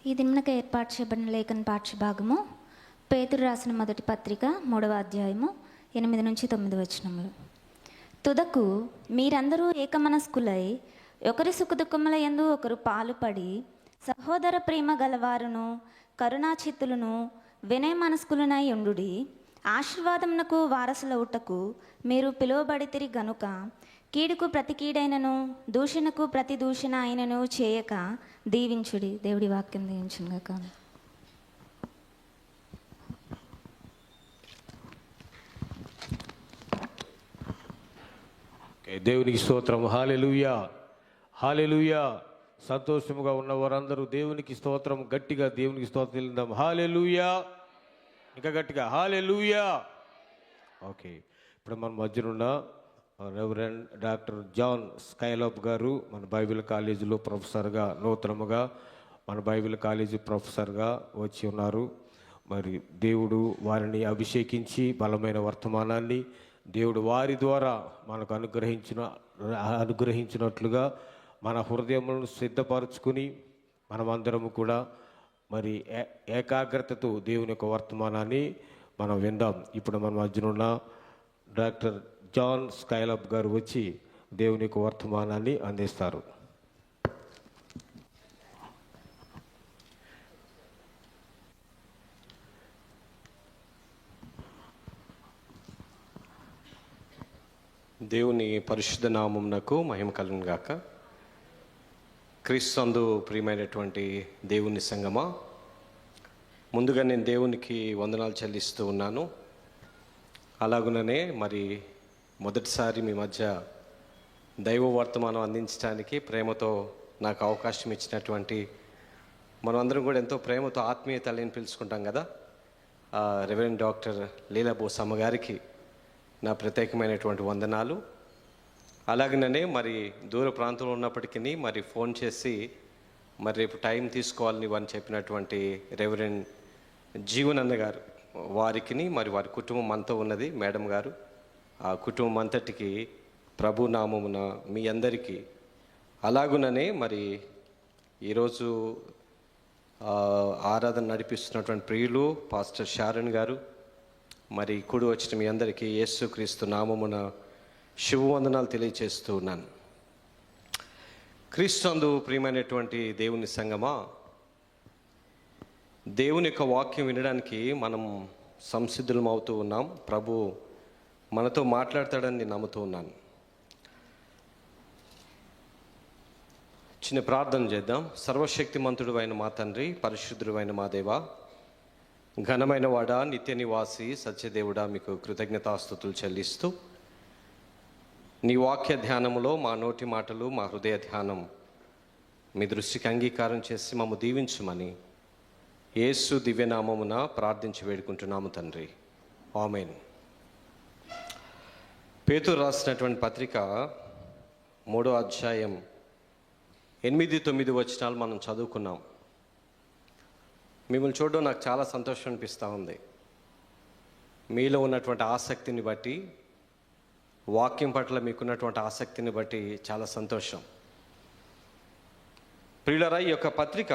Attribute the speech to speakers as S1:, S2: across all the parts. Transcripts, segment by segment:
S1: ఈ దినమునకు ఏర్పాటు చేయబడిన లేఖన పాఠ్యభాగము పేతురు రాసిన మొదటి పత్రిక 3వ అధ్యాయము 8-9 వచనములు. తుదకు మీరందరూ ఏకమనస్కులై ఒకరి సుఖదుఖముల యందు ఒకరు పాలుపడి సహోదర ప్రేమ గలవారును కరుణాచిత్తులను వినయ మనస్కులనై ఉండుడి. ఆశీర్వాదమునకు వారసులవుటకు మీరు పిలువబడితిరి గనుక కీడుకు ప్రతి కీడైనను దూషణకు ప్రతి దూషణ అయినను చేయక దీవించుడి. దేవుడి వాక్యం దీవించును గాక.
S2: దేవునికి స్తోత్రం. హల్లెలూయా, హల్లెలూయా. సంతోషముగా ఉన్న వారందరూ దేవునికి స్తోత్రం, గట్టిగా దేవునికి స్తోత్రం చెల్లిద్దాం. హల్లెలూయా, ఇంకా గట్టిగా హల్లెలూయా. ఓకే, ఇప్పుడు మన మధ్యనున్న రెవరెండ్ డాక్టర్ జాన్ స్కైలాబ్ గారు మన బైబిల్ కాలేజీలో ప్రొఫెసర్గా, నూతనముగా మన బైబిల్ కాలేజీ ప్రొఫెసర్గా వచ్చి ఉన్నారు. మరి దేవుడు వారిని అభిషేకించి బలమైన వర్తమానాన్ని దేవుడు వారి ద్వారా మనకు అనుగ్రహించినట్లుగా మన హృదయములను సిద్ధపరచుకుని మనమందరము కూడా మరి ఏకాగ్రతతో దేవుని యొక్క వర్తమానాన్ని మనం విందాం. ఇప్పుడు మన మధ్యనున్న డాక్టర్ జాన్ స్కైలాబ్ గారు వచ్చి దేవుని యొక్క వర్తమానాన్ని అందిస్తారు.
S3: దేవుని పరిశుద్ధ నామమునకు మహిమ కలుగును గాక. క్రీస్తునందు ప్రియమైనటువంటి దేవుని సంగమా, ముందుగా నేను దేవునికి వందనాలు చెల్లిస్తూ ఉన్నాను. అలాగుననే మరి మొదటిసారి మీ మధ్య దైవ వర్తమానం అందించడానికి ప్రేమతో నాకు అవకాశం ఇచ్చినటువంటి మనమందరం కూడా ఎంతో ప్రేమతో ఆత్మీయ తల్లిని పిలుచుకుంటాం కదా, రెవరెండ్ డాక్టర్ లీలా బోసమ్మ గారికి నా ప్రత్యేకమైనటువంటి వందనాలు. అలాగనే మరి దూర ప్రాంతంలో ఉన్నప్పటికీ మరి ఫోన్ చేసి మరి రేపు టైం తీసుకోవాలని వారిని చెప్పినటువంటి రెవరెండ్ జీవన్ అన్న గారు, వారికి మరి వారి కుటుంబం అంతా ఉన్నది, మేడం గారు, ఆ కుటుంబం అంతటికి ప్రభు నామమున మీ అందరికీ, అలాగుననే మరి ఈరోజు ఆరాధన నడిపిస్తున్నటువంటి ప్రియులు పాస్టర్ షారన్ గారు, మరి కూడి వచ్చిన మీ అందరికీ యేసుక్రీస్తు నామమున శుభవందనాలు తెలియచేస్తూ ఉన్నాను. క్రీస్తునందు ప్రియమైనటువంటి దేవుని సంగమా, దేవుని యొక్క వాక్యం వినడానికి మనం సంసిద్ధులం అవుతూ ఉన్నాం. ప్రభు మనతో మాట్లాడతాడని నేను నమ్ముతూ ఉన్నాను. చిన్న ప్రార్థన చేద్దాం. సర్వశక్తిమంతుడు అయిన మా తండ్రి, పరిశుద్ధుడు అయిన మా దేవా, ఘనమైన వాడా, నిత్య నివాసి సత్యదేవుడా, మీకు కృతజ్ఞతాస్తుతులు చెల్లిస్తూ నీ వాక్య ధ్యానములో మా నోటి మాటలు, మా హృదయ ధ్యానం మీ దృష్టికి అంగీకారం చేసి మమ్ము దీవించుమని యేసు దివ్యనామమున ప్రార్థించి వేడుకుంటున్నాము తండ్రి, ఆమేన్. పేతురు రాసినటువంటి పత్రిక 3వ అధ్యాయం 8-9 వచనాలు మనం చదువుకున్నాం. మిమ్మల్ని చూడడం నాకు చాలా సంతోషం అనిపిస్తూ ఉంది. మీలో ఉన్నటువంటి ఆసక్తిని బట్టి, వాక్యం పట్ల మీకున్నటువంటి ఆసక్తిని బట్టి చాలా సంతోషం. ప్రియులరా, ఈ యొక్క పత్రిక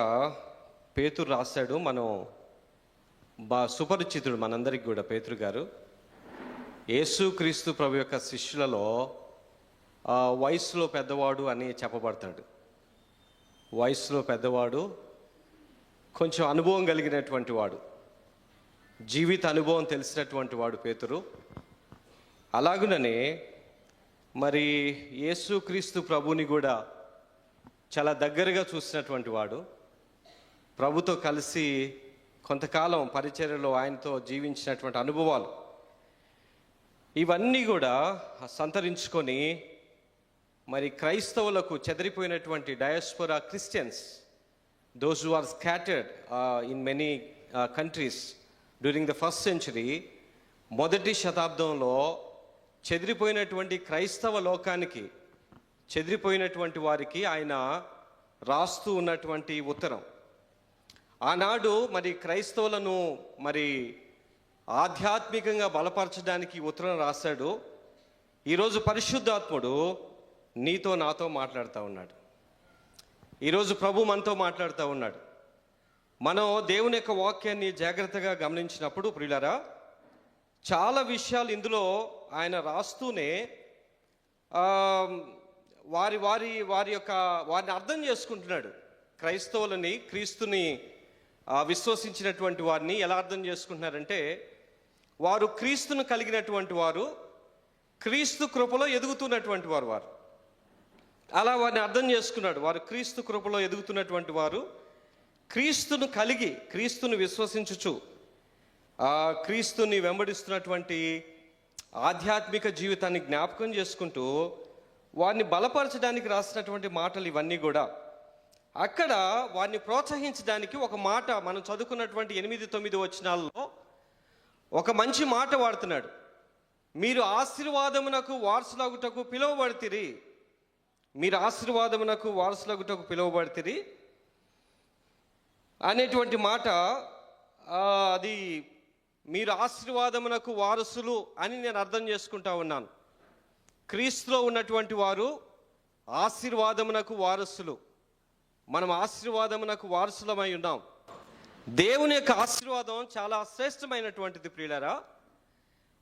S3: పేతురు రాశాడు. మనం సుపరిచితుడు మనందరికి కూడా పేతురు గారు. యేసుక్రీస్తు ప్రభు యొక్క శిష్యులలో వయసులో పెద్దవాడు అని చెప్పబడతాడు. వయసులో పెద్దవాడు, కొంచెం అనుభవం కలిగినటువంటి వాడు, జీవిత అనుభవం తెలిసినటువంటి వాడు పేతురు. అలాగుననే మరి యేసుక్రీస్తు ప్రభుని కూడా చాలా దగ్గరగా చూసినటువంటి వాడు, ప్రభుతో కలిసి కొంతకాలం పరిచర్యలో ఆయనతో జీవించినటువంటి అనుభవాలు, ఇవన్నీ కూడా సంతరించుకొని మరి క్రైస్తవులకు చెదిరిపోయినటువంటి diaspora Christians, those who are scattered in many countries during the first century, మొదటి శతాబ్దంలో చెదిరిపోయినటువంటి క్రైస్తవ లోకానికి, చెదిరిపోయినటువంటి వారికి ఆయన రాస్తూ ఉన్నటువంటి ఉత్తరం. ఆనాడు మరి క్రైస్తవులను మరి ఆధ్యాత్మికంగా బలపరచడానికి ఉత్తరం రాశాడు. ఈరోజు పరిశుద్ధాత్ముడు నీతో నాతో మాట్లాడుతూ ఉన్నాడు. ఈరోజు ప్రభు మనతో మాట్లాడుతూ ఉన్నాడు. మనం దేవుని యొక్క వాక్యాన్ని జాగ్రత్తగా గమనించినప్పుడు ప్రియులారా, చాలా విషయాలు ఇందులో ఆయన రాస్తూనే వారిని అర్థం చేసుకుంటున్నాడు. క్రైస్తవులని, క్రీస్తుని విశ్వసించినటువంటి వారిని ఎలా అర్థం చేసుకుంటున్నారంటే, వారు క్రీస్తును కలిగినటువంటి వారు, క్రీస్తు కృపలో ఎదుగుతున్నటువంటి వారు. అలా వారిని అర్థం చేసుకున్నాడు. వారు క్రీస్తు కృపలో ఎదుగుతున్నటువంటి వారు, క్రీస్తును కలిగి, క్రీస్తుని విశ్వసించుచు క్రీస్తుని వెంబడిస్తున్నటువంటి ఆధ్యాత్మిక జీవితాన్ని జ్ఞాపకం చేసుకుంటూ వారిని బలపరచడానికి రాసినటువంటి మాటలు ఇవన్నీ కూడా. అక్కడ వారిని ప్రోత్సహించడానికి ఒక మాట మనం చదువుకున్నటువంటి 8-9 వచనాల్లో ఒక మంచి మాట వాడుతున్నాడు. మీరు ఆశీర్వాదమునకు వారసులగుటకు పిలువబడితిరి, మీరు ఆశీర్వాదమునకు వారసులగుటకు పిలువబడితిరి అనేటువంటి మాట. అది మీరు ఆశీర్వాదమునకు వారసులు అని నేను అర్థం చేసుకుంటా ఉన్నాను. క్రీస్తులో ఉన్నటువంటి వారు ఆశీర్వాదమునకు వారసులు. మనం ఆశీర్వాదమునకు వారసులమై ఉన్నాం. దేవుని యొక్క ఆశీర్వాదం చాలా శ్రేష్టమైనటువంటిది ప్రియులారా.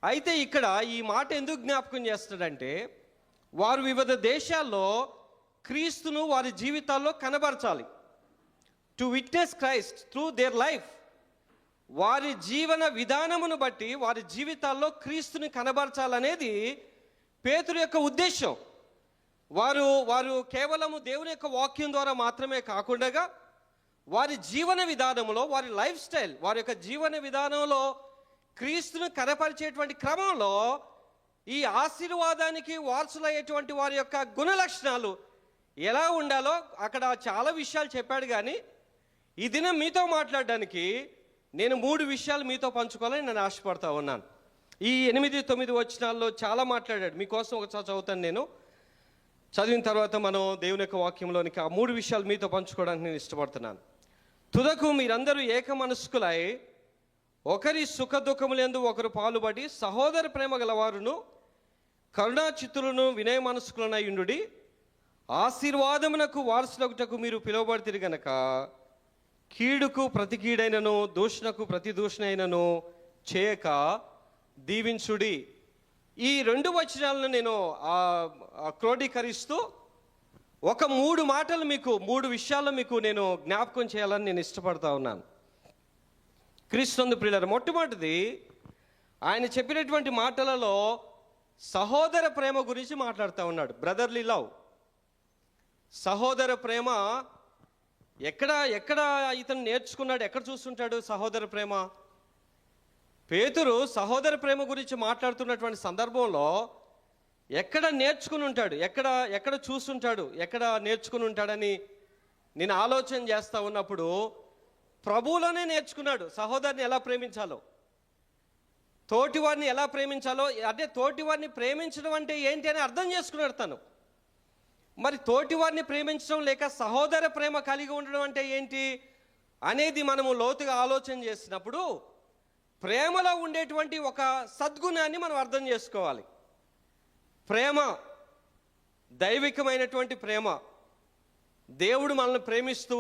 S3: అయితే ఇక్కడ ఈ మాట ఎందుకు జ్ఞాపకం చేస్తాడంటే, వారు వివిధ దేశాల్లో క్రీస్తును వారి జీవితాల్లో కనబరచాలి. To witness Christ through their life. వారి జీవన విధానమును బట్టి వారి జీవితాల్లో క్రీస్తుని కనబరచాలనేది పేతురు యొక్క ఉద్దేశం. వారు కేవలము దేవుని యొక్క వాక్యం ద్వారా మాత్రమే కాకుండా వారి జీవన విధానంలో, వారి లైఫ్ స్టైల్, వారి యొక్క జీవన విధానంలో క్రీస్తును కనపరిచేటువంటి క్రమంలో ఈ ఆశీర్వాదానికి వారసులయ్యేటువంటి వారి యొక్క గుణ లక్షణాలు ఎలా ఉండాలో అక్కడ చాలా విషయాలు చెప్పాడు. కానీ ఈ దినం మీతో మాట్లాడడానికి నేను 3 విషయాలు మీతో పంచుకోవాలని నేను ఆశపడతా ఉన్నాను. ఈ 8-9 వచనాల్లో చాలా మాట్లాడాడు. మీకోసం ఒకసారి చదువుతాను. నేను చదివిన తర్వాత మనం దేవుని యొక్క వాక్యంలోనికి ఆ 3 విషయాలు మీతో పంచుకోవడానికి నేను ఇష్టపడుతున్నాను. తుదకు మీరందరూ ఏక మనస్కులై ఒకరి సుఖ దుఃఖములందు ఒకరు పాలుబడి సహోదర ప్రేమ గలవారును కరుణాచిత్తులను వినయ మనస్కులనై ఉండుడి. ఆశీర్వాదమునకు వారసులగుటకు మీరు పిలువబడితిరి గనక కీడుకు ప్రతి కీడైనను దూషణకు ప్రతి దూషణైనను చేయక దీవించుడి. ఈ 2 వచనాలను నేను క్రోడీకరిస్తూ ఒక 3 మాటలు మీకు, 3 విషయాలు మీకు నేను జ్ఞాపకం చేయాలని నేను ఇష్టపడతా ఉన్నాను. క్రీస్తునందు ప్రియులారా, మొట్టమొదటిది ఆయన చెప్పినటువంటి మాటలలో సహోదర ప్రేమ గురించి మాట్లాడుతూ ఉన్నాడు. Brotherly love. సహోదర ప్రేమ ఎక్కడ ఇతను నేర్చుకున్నాడు, ఎక్కడ చూస్తుంటాడు సహోదర ప్రేమ? పేతురు సహోదర ప్రేమ గురించి మాట్లాడుతున్నటువంటి సందర్భంలో ఎక్కడ నేర్చుకుని ఉంటాడు, ఎక్కడ చూస్తుంటాడు, ఎక్కడ నేర్చుకుని ఉంటాడని నేను ఆలోచన చేస్తూ ఉన్నప్పుడు ప్రభువులోనే నేర్చుకున్నాడు సహోదరుని ఎలా ప్రేమించాలో, తోటివారిని ఎలా ప్రేమించాలో. అంటే తోటివారిని ప్రేమించడం అంటే ఏంటి అని అర్థం చేసుకున్నాడు తను. మరి తోటివారిని ప్రేమించడం లేక సహోదర ప్రేమ కలిగి ఉండడం అంటే ఏంటి అనేది మనము లోతుగా ఆలోచన చేసినప్పుడు ప్రేమలో ఉండేటువంటి ఒక సద్గుణాన్ని మనం అర్థం చేసుకోవాలి. ప్రేమ దైవికమైనటువంటి ప్రేమ. దేవుడు మనల్ని ప్రేమిస్తూ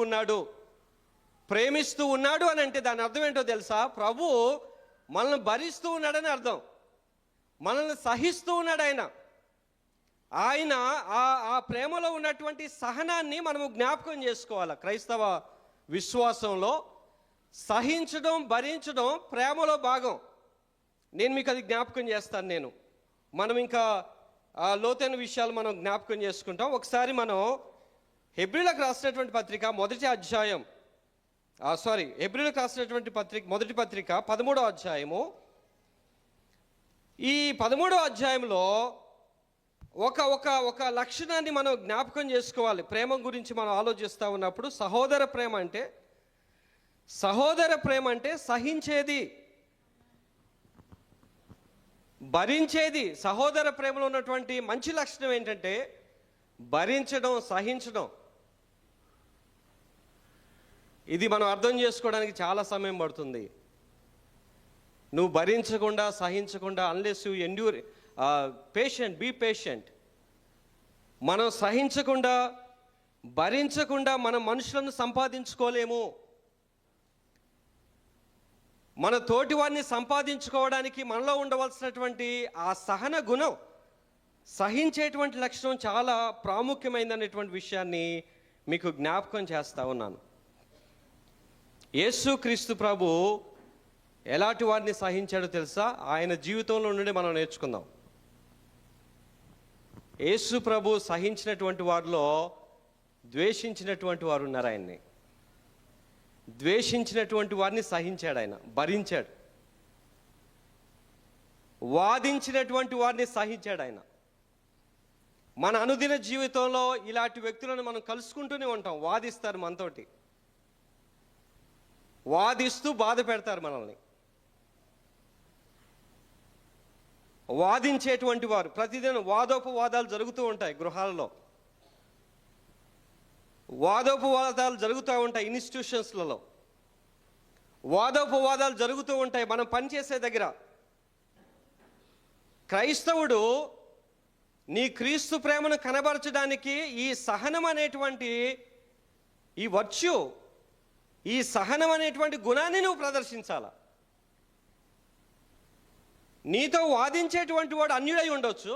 S3: ఉన్నాడు అని అంటే దాని అర్థం ఏంటో తెలుసా? ప్రభు మనల్ని భరిస్తూ ఉన్నాడని అర్థం. మనల్ని సహిస్తూ ఉన్నాడు ఆయన ఆ ప్రేమలో ఉన్నటువంటి సహనాన్ని మనము జ్ఞాపకం చేసుకోవాలి. క్రైస్తవ విశ్వాసంలో సహించడం, భరించడం ప్రేమలో భాగం. నేను మీకు అది జ్ఞాపకం చేస్తాను. మనం ఇంకా లోతైన విషయాలు మనం జ్ఞాపకం చేసుకుంటాం. ఒకసారి మనం హెబ్రీలకు రాసినటువంటి పత్రిక హెబ్రీలకు రాసినటువంటి మొదటి పత్రిక 13వ అధ్యాయము. ఈ 13వ అధ్యాయంలో ఒక లక్షణాన్ని మనం జ్ఞాపకం చేసుకోవాలి. ప్రేమ గురించి మనం ఆలోచిస్తూ ఉన్నప్పుడు సహోదర ప్రేమ అంటే సహించేది, భరించేది. సహోదర ప్రేమలో ఉన్నటువంటి మంచి లక్షణం ఏంటంటే భరించడం, సహించడం. ఇది మనం అర్థం చేసుకోవడానికి చాలా సమయం పడుతుంది. నువ్వు భరించకుండా, సహించకుండా, unless you endure be patient. మనం సహించకుండా, భరించకుండా మనం మనుషులను సంపాదించుకోలేము. మన తోటి వారిని సంపాదించుకోవడానికి మనలో ఉండవలసినటువంటి ఆ సహన గుణం, సహించేటువంటి లక్షణం చాలా ప్రాముఖ్యమైనటువంటి విషయాన్ని మీకు జ్ఞాపకం చేస్తా ఉన్నాను. యేసుక్రీస్తు ప్రభు ఎలాంటి వారిని సహించాడో తెలుసా? ఆయన జీవితంలో నుండి మనం నేర్చుకుందాం. యేసు ప్రభు సహించినటువంటి వారిలో ద్వేషించినటువంటి వారు ఉన్నారు. ఆయన్ని ద్వేషించినటువంటి వారిని సహించాడు, ఆయన భరించాడు. వాదించినటువంటి వారిని సహించాడు ఆయన. మన అనుదిన జీవితంలో ఇలాంటి వ్యక్తులను మనం కలుసుకుంటూనే ఉంటాం. వాదిస్తారు మనతోటి, వాదిస్తూ బాధ పెడతారు మనల్ని. వాదించేటువంటి వారు ప్రతిదినం వాదోపవాదాలు జరుగుతూ ఉంటాయి గృహాలలో, వాదోపవాదాలు జరుగుతూ ఉంటాయి ఇన్స్టిట్యూషన్స్లలో, వాదోపవాదాలు జరుగుతూ ఉంటాయి మనం పనిచేసే దగ్గర. క్రైస్తవుడు నీ క్రీస్తు ప్రేమను కనబరచడానికి ఈ సహనం అనేటువంటి ఈ వర్చ్యూ, ఈ సహనం అనేటువంటి గుణాన్ని నువ్వు ప్రదర్శించాలా. నీతో వాదించేటువంటి వాడు అన్యుడై ఉండొచ్చు,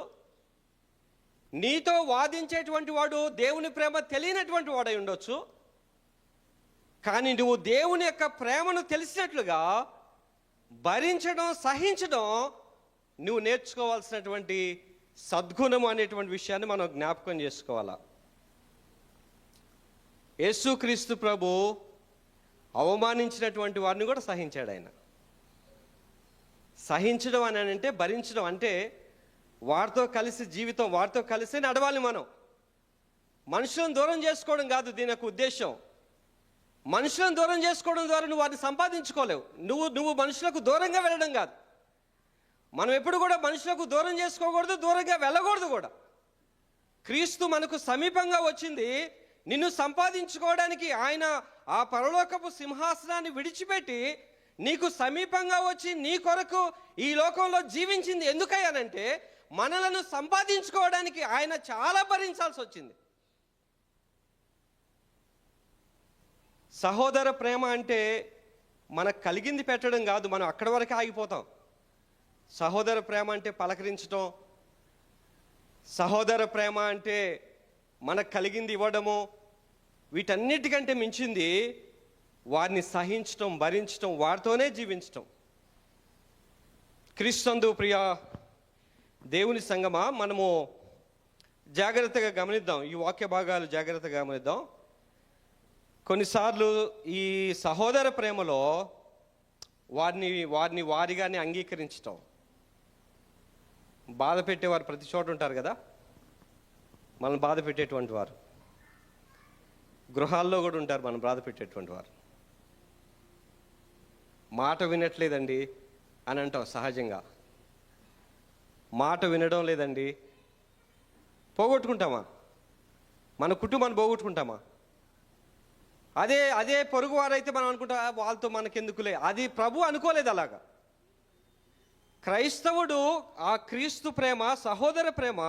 S3: నీతో వాదించేటువంటి వాడు దేవుని ప్రేమ తెలియనటువంటి వాడై ఉండొచ్చు. కానీ నువ్వు దేవుని యొక్క ప్రేమను తెలిసినట్లుగా భరించడం, సహించడం నువ్వు నేర్చుకోవాల్సినటువంటి సద్గుణము అనేటువంటి విషయాన్ని మనం జ్ఞాపకం చేసుకోవాలా. యేసుక్రీస్తు ప్రభు అవమానించినటువంటి వారిని కూడా సహించాడు. ఆయన సహించడం అని అంటే భరించడం అంటే వారితో కలిసి జీవితం, వారితో కలిసి నడవాలి మనం. మనుషులను దూరం చేసుకోవడం కాదు దీని యొక్క ఉద్దేశం. మనుషులను దూరం చేసుకోవడం ద్వారా నువ్వు వారిని సంపాదించుకోలేవు. నువ్వు మనుషులకు దూరంగా వెళ్ళడం కాదు. మనం ఎప్పుడు కూడా మనుషులకు దూరం చేసుకోకూడదు, దూరంగా వెళ్ళకూడదు కూడా. క్రీస్తు మనకు సమీపంగా వచ్చింది నిన్ను సంపాదించుకోవడానికి. ఆయన ఆ పరలోకపు సింహాసనాన్ని విడిచిపెట్టి నీకు సమీపంగా వచ్చి నీ కొరకు ఈ లోకంలో జీవించింది. ఎందుకయ్యానంటే మనలను సంపాదించుకోవడానికి ఆయన చాలా భరించాల్సి వచ్చింది. సహోదర ప్రేమ అంటే మనకు కలిగింది పెట్టడం కాదు, మనం అక్కడి వరకే ఆగిపోతాం. సహోదర ప్రేమ అంటే పలకరించడం, సహోదర ప్రేమ అంటే మనకు కలిగింది ఇవ్వడము, వీటన్నిటికంటే మించింది వారిని సహించటం, భరించటం, వారితోనే జీవించటం. క్రీస్తునందు ప్రియ దేవుని సంగమా, మనము జాగ్రత్తగా గమనిద్దాం. ఈ వాక్య భాగాలు జాగ్రత్తగా గమనిద్దాం. కొన్నిసార్లు ఈ సహోదర ప్రేమలో వారిగానే అంగీకరించటం. బాధ పెట్టేవారు ప్రతి చోట ఉంటారు కదా, మనల్ని బాధ పెట్టేటువంటి వారు. గృహాల్లో కూడా ఉంటారు మనం బాధ పెట్టేటువంటి వారు. మాట వినట్లేదండి అని అంటాం సహజంగా. మాట వినడం లేదండి, పోగొట్టుకుంటామా? మన కుటుంబాన్ని పోగొట్టుకుంటామా? అదే పొరుగు వారైతే మనం అనుకుంటా వాళ్ళతో మనకెందుకులే. అది ప్రభు అనుకోలేదు అలాగా. క్రైస్తవుడు ఆ క్రీస్తు ప్రేమ, సహోదర ప్రేమ,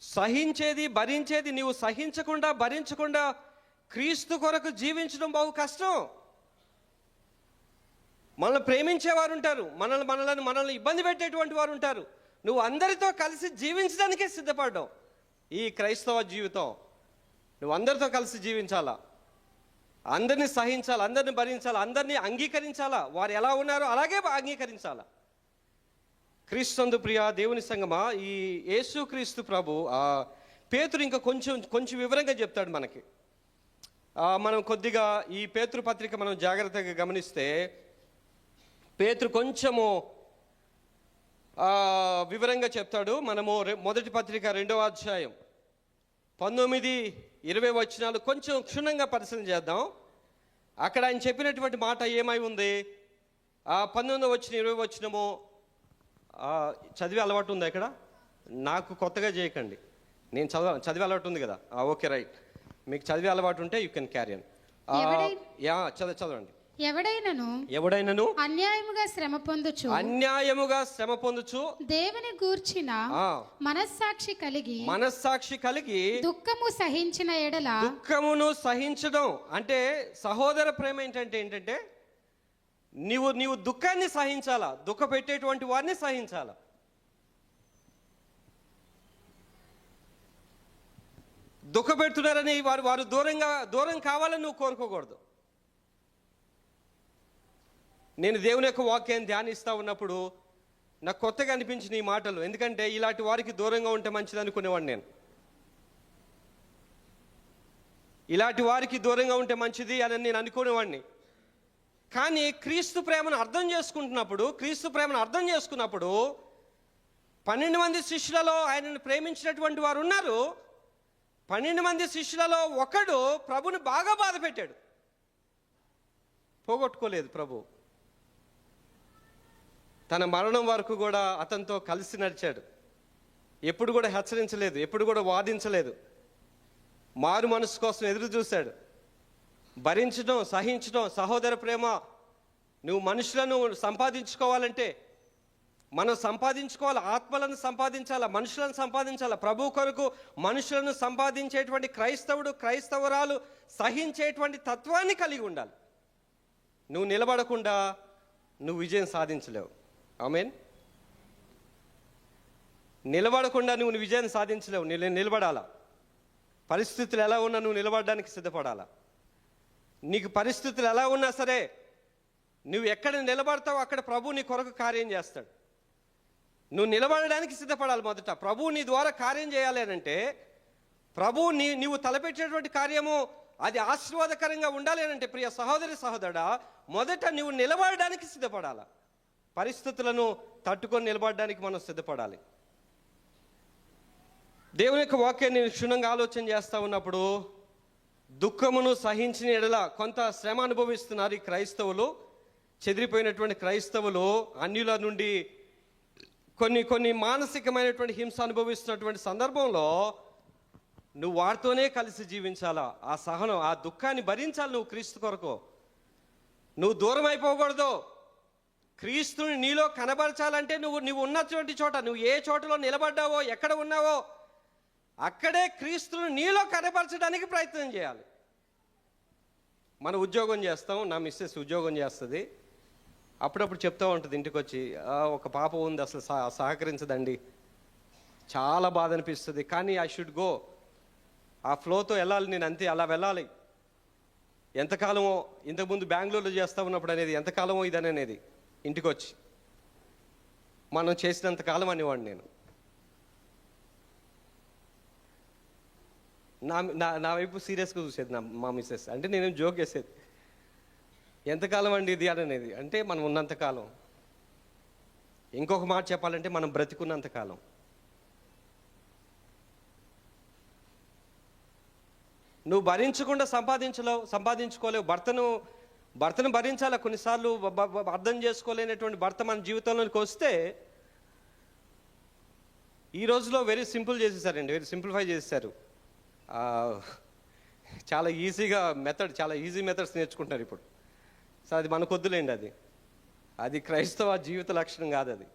S3: సహించేది, భరించేది. నీవు సహించకుండా, భరించకుండా క్రీస్తు కొరకు జీవించడం బహు కష్టం. మనల్ని ప్రేమించేవారు ఉంటారు, మనల్ని ఇబ్బంది పెట్టేటువంటి వారు ఉంటారు. నువ్వు అందరితో కలిసి జీవించడానికే సిద్ధపడ్డావు. ఈ క్రైస్తవ జీవితం నువ్వు అందరితో కలిసి జీవించాలా, అందరినీ సహించాలా, అందరిని భరించాలా, అందరినీ అంగీకరించాలా. వారు ఎలా ఉన్నారో అలాగే అంగీకరించాలా. క్రీస్తునందు ప్రియ దేవుని సంగమా, ఈ యేసుక్రీస్తు ప్రభు పేతురు ఇంకా కొంచెం వివరంగా చెప్తాడు మనకి. మనం కొద్దిగా ఈ పేతురు పత్రిక మనం జాగ్రత్తగా గమనిస్తే పేతురు కొంచెము వివరంగా చెప్తాడు. మనము మొదటి పత్రిక 2వ అధ్యాయం 19-20 వచనాలు కొంచెం క్షుణ్ణంగా పరిశీలన చేద్దాం. అక్కడ ఆయన చెప్పినటువంటి మాట ఏమై ఉంది? 19వ వచనం 20వ వచనము చదివే అలవాటు ఉంది ఇక్కడ. నాకు కొత్తగా చేయకండి, నేను చదివే అలవాటు ఉంది కదా. ఓకే రైట్, మీకు చదివే అలవాటు ఉంటే యూ కెన్ క్యారీ ఆన్. చదవండి. ఎవడైనను
S4: అన్యాయముగా శ్రమ పొందుచు దేవుని గూర్చిన మనస్సాక్షి కలిగి దుఃఖము సహించిన ఎడల,
S3: దుఃఖమును సహించడం అంటే సహోదర ప్రేమ ఏంటంటే నీవు దుఃఖాన్ని సహించాలా, దుఃఖ పెట్టేటువంటి వారిని సహించాలా. దుఃఖ పెడుతున్నారని వారు దూరం కావాలని నువ్వు కోరుకోకూడదు. నేను దేవుని యొక్క వాక్యాన్ని ధ్యానిస్తూ ఉన్నప్పుడు నాకు కొత్తగా అనిపించిన ఈ మాటలు, ఎందుకంటే ఇలాంటి వారికి దూరంగా ఉంటే మంచిది అనుకునేవాడిని నేను. ఇలాంటి వారికి దూరంగా ఉంటే మంచిది అని నేను అనుకునేవాడిని. కానీ క్రీస్తు ప్రేమను అర్థం చేసుకున్నప్పుడు 12 మంది శిష్యులలో ఆయనను ప్రేమించినటువంటి వారు ఉన్నారు. 12 మంది శిష్యులలో ఒకడు ప్రభుని బాగా బాధ పెట్టాడు. పోగొట్టుకోలేదు ప్రభు. తన మరణం వరకు కూడా అతనితో కలిసి నడిచాడు. ఎప్పుడు కూడా హెచ్చరించలేదు, ఎప్పుడు కూడా వాదించలేదు. మారు మనసు కోసం ఎదురు చూశాడు. భరించడం, సహించడం, సహోదర ప్రేమ. నువ్వు మనుషులను సంపాదించుకోవాలంటే మనం సంపాదించుకోవాలి, ఆత్మలను సంపాదించాలా, మనుషులను సంపాదించాలా. ప్రభు కొరకు మనుషులను సంపాదించేటువంటి క్రైస్తవురాలు సహించేటువంటి తత్వాన్ని కలిగి ఉండాలి. నువ్వు నిలబడకుండా నువ్వు విజయం సాధించలేవు. ఆమేన్. నిలబడకుండా నువ్వు విజయాన్ని సాధించలేవు. నిలబడాలా. పరిస్థితులు ఎలా ఉన్నా నువ్వు నిలబడడానికి సిద్ధపడాలా. నీకు పరిస్థితులు ఎలా ఉన్నా సరే నువ్వు ఎక్కడ నిలబడతావో అక్కడ ప్రభు నీ కొరకు కార్యం చేస్తాడు. నువ్వు నిలబడడానికి సిద్ధపడాలి. మొదట ప్రభు నీ ద్వారా కార్యం చేయాలి అంటే, ప్రభు నీవు తలపెట్టేటువంటి కార్యము అది ఆశీర్వాదకరంగా ఉండాలి అంటే, ప్రియ సహోదరుడా, మొదట నువ్వు నిలబడడానికి సిద్ధపడాలి. పరిస్థితులను తట్టుకొని నిలబడడానికి మనం సిద్ధపడాలి. దేవుని యొక్క వాక్యాన్ని క్షుణ్ణంగా ఆలోచన చేస్తూ ఉన్నప్పుడు, దుఃఖమును సహించిన ఎడల కొంత శ్రమ అనుభవిస్తున్నారు ఈ క్రైస్తవులు. చెదిరిపోయినటువంటి క్రైస్తవులు అన్యుల నుండి కొన్ని మానసికమైనటువంటి హింస అనుభవిస్తున్నటువంటి సందర్భంలో నువ్వు వారితోనే కలిసి జీవించాలా. ఆ సహనం, ఆ దుఃఖాన్ని భరించాలి. నువ్వు క్రీస్తు కొరకు నువ్వు దూరం అయిపోకూడదు. క్రీస్తుని నీలో కనబరచాలంటే నువ్వు ఉన్నటువంటి చోట, నువ్వు ఏ చోటలో నిలబడ్డావో, ఎక్కడ ఉన్నావో అక్కడే క్రీస్తుని నీలో కనబరచడానికి ప్రయత్నం చేయాలి. మన ఉద్యోగం చేస్తాం, నా మిస్సెస్ ఉద్యోగం చేస్తుంది. అప్పుడప్పుడు చెప్తూ ఉంటుంది ఇంటికి వచ్చి, ఒక పాప ఉంది అసలు సహకరించదండి, చాలా బాధ అనిపిస్తుంది, కానీ ఐ షుడ్ గో, ఆ ఫ్లోతో వెళ్ళాలి, నేను అంతే అలా వెళ్ళాలి. ఎంతకాలమో, ఇంతకుముందు బెంగళూరులో చేస్తూ ఉన్నప్పుడు అనేది ఎంతకాలమో ఇదని అనేది ఇంటికి వచ్చి మనం చేసినంతకాలం అనేవాడిని నేను. నా వైపు సీరియస్గా చూసేది మా మిస్సెస్. అంటే నేను జోక్ చేసేది, ఎంతకాలం అండి ఇది అనేది. అంటే మనం ఉన్నంతకాలం. ఇంకొక మాట చెప్పాలంటే మనం బ్రతికున్నంతకాలం. నువ్వు భరించకుండా సంపాదించుకోలేవు. భర్తను భరించాలా. కొన్నిసార్లు అర్థం చేసుకోలేనటువంటి భర్త మన జీవితంలోకి వస్తే, ఈ రోజులో వెరీ సింపుల్ చేసేసారండి, వెరీ సింప్లిఫై చేసేసారు. చాలా ఈజీ మెథడ్స్ నేర్చుకుంటున్నారు ఇప్పుడు. సో అది మనకు వద్దులేండి. అది క్రైస్తవ జీవిత లక్షణం కాదు అది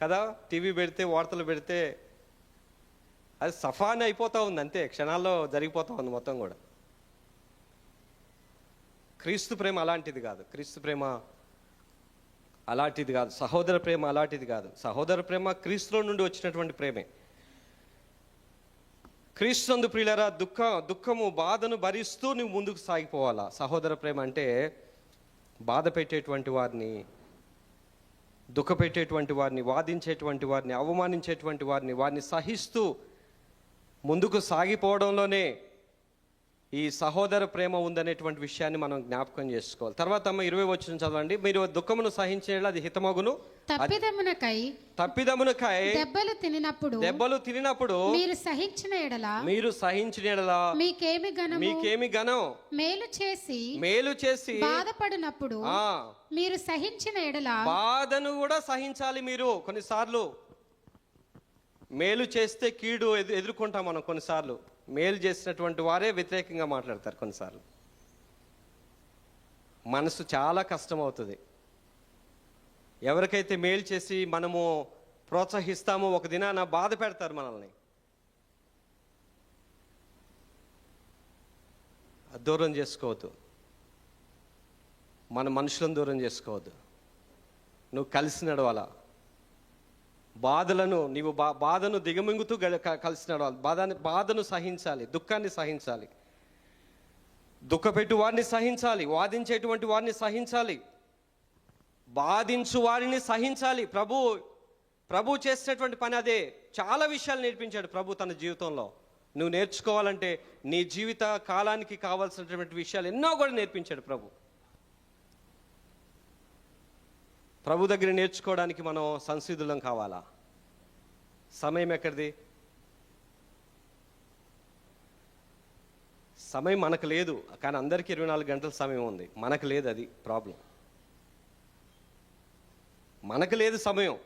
S3: కదా. టీవీ పెడితే, వార్తలు పెడితే అది సఫాని అయిపోతూ ఉంది, అంతే క్షణాల్లో జరిగిపోతూ ఉంది మొత్తం కూడా. క్రీస్తు ప్రేమ అలాంటిది కాదు. క్రీస్తు ప్రేమ అలాంటిది కాదు. సహోదర ప్రేమ అలాంటిది కాదు. సహోదర ప్రేమ క్రీస్తులో నుండి వచ్చినటువంటి ప్రేమే. క్రీస్తునందు ప్రియులారా, దుఃఖము బాధను భరిస్తూ నువ్వు ముందుకు సాగిపోవాలా. సహోదర ప్రేమ అంటే బాధ పెట్టేటువంటి వారిని, దుఃఖ పెట్టేటువంటి వారిని, వాదించేటువంటి వారిని, అవమానించేటువంటి వారిని సహిస్తూ ముందుకు సాగిపోవడంలోనే ఈ సహోదర ప్రేమ ఉందనేటువంటి విషయాన్ని మనం జ్ఞాపకం చేసుకోవాలి. తర్వాత 20 వచనం చదవండి. మీరు దుఃఖమును సహించేలా అది హితమగును. తప్పిదమునకై దెబ్బలు తినినప్పుడు మీరు సహించిన ఎడల మీకేమి ఘనం. మేలు చేసి బాధపడినప్పుడు మీరు సహించిన ఎడల బాధను కూడా సహించాలి. మీరు కొన్నిసార్లు మేలు చేస్తే కీడు ఎదుర్కొంటాం మనం. కొన్నిసార్లు మేలు చేసినటువంటి వారే వ్యతిరేకంగా మాట్లాడతారు. కొన్నిసార్లు మనసు చాలా కష్టమవుతుంది. ఎవరికైతే మేలు చేసి మనము ప్రోత్సహిస్తామో ఒక దినాన బాధ పెడతారు మనల్ని. దూరం చేసుకోవద్దు. మన మనుషులను దూరం చేసుకోవద్దు. నువ్వు కలిసి నడవాలా. బాధలను నీవు బాధను దిగమింగుతూ కలిసి నడవాలి. బాధను సహించాలి, దుఃఖాన్ని సహించాలి, దుఃఖపెట్టు వారిని సహించాలి, వాదించేటువంటి వారిని సహించాలి, బాధించు వారిని సహించాలి. ప్రభు చేసినటువంటి పని అదే. చాలా విషయాలు నేర్పించాడు ప్రభు తన జీవితంలో. నువ్వు నేర్చుకోవాలంటే నీ జీవిత కాలానికి కావాల్సినటువంటి విషయాలు ఎన్నో కూడా నేర్పించాడు ప్రభు దగ్గర నేర్చుకోవడానికి మనం సంసిద్ధులం కావాలా. సమయం ఎక్కడిది? సమయం మనకు లేదు, కానీ అందరికీ 24 గంటల సమయం ఉంది. మనకు లేదు, అది ప్రాబ్లం. మనకు లేదు సమయం,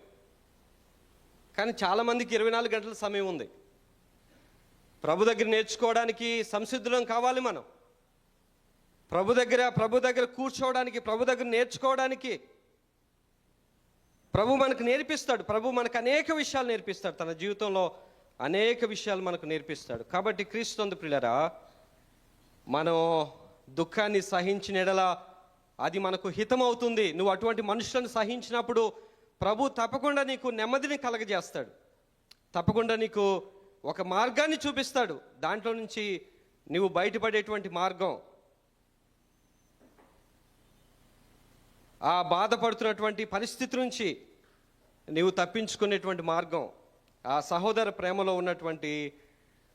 S3: కానీ చాలామందికి 24 గంటల సమయం ఉంది. ప్రభు దగ్గర నేర్చుకోవడానికి సంసిద్ధులం కావాలి మనం. ప్రభు దగ్గర కూర్చోవడానికి, ప్రభు దగ్గర నేర్చుకోవడానికి ప్రభు మనకు నేర్పిస్తాడు. ప్రభు మనకు అనేక విషయాలు నేర్పిస్తాడు. తన జీవితంలో అనేక విషయాలు మనకు నేర్పిస్తాడు. కాబట్టి క్రీస్తునందు ప్రియులారా, మనం దుఃఖాన్ని సహించిన ఎడల అది మనకు హితమవుతుంది. నువ్వు అటువంటి మనుషులను సహించినప్పుడు ప్రభు తప్పకుండా నీకు నెమ్మదిని కలగజేస్తాడు. తప్పకుండా నీకు ఒక మార్గాన్ని చూపిస్తాడు. దాంట్లో నుంచి నువ్వు బయటపడేటువంటి మార్గం, ఆ బాధపడుతున్నటువంటి పరిస్థితి నుంచి నీవు తప్పించుకునేటువంటి మార్గం, ఆ సహోదర ప్రేమలో ఉన్నటువంటి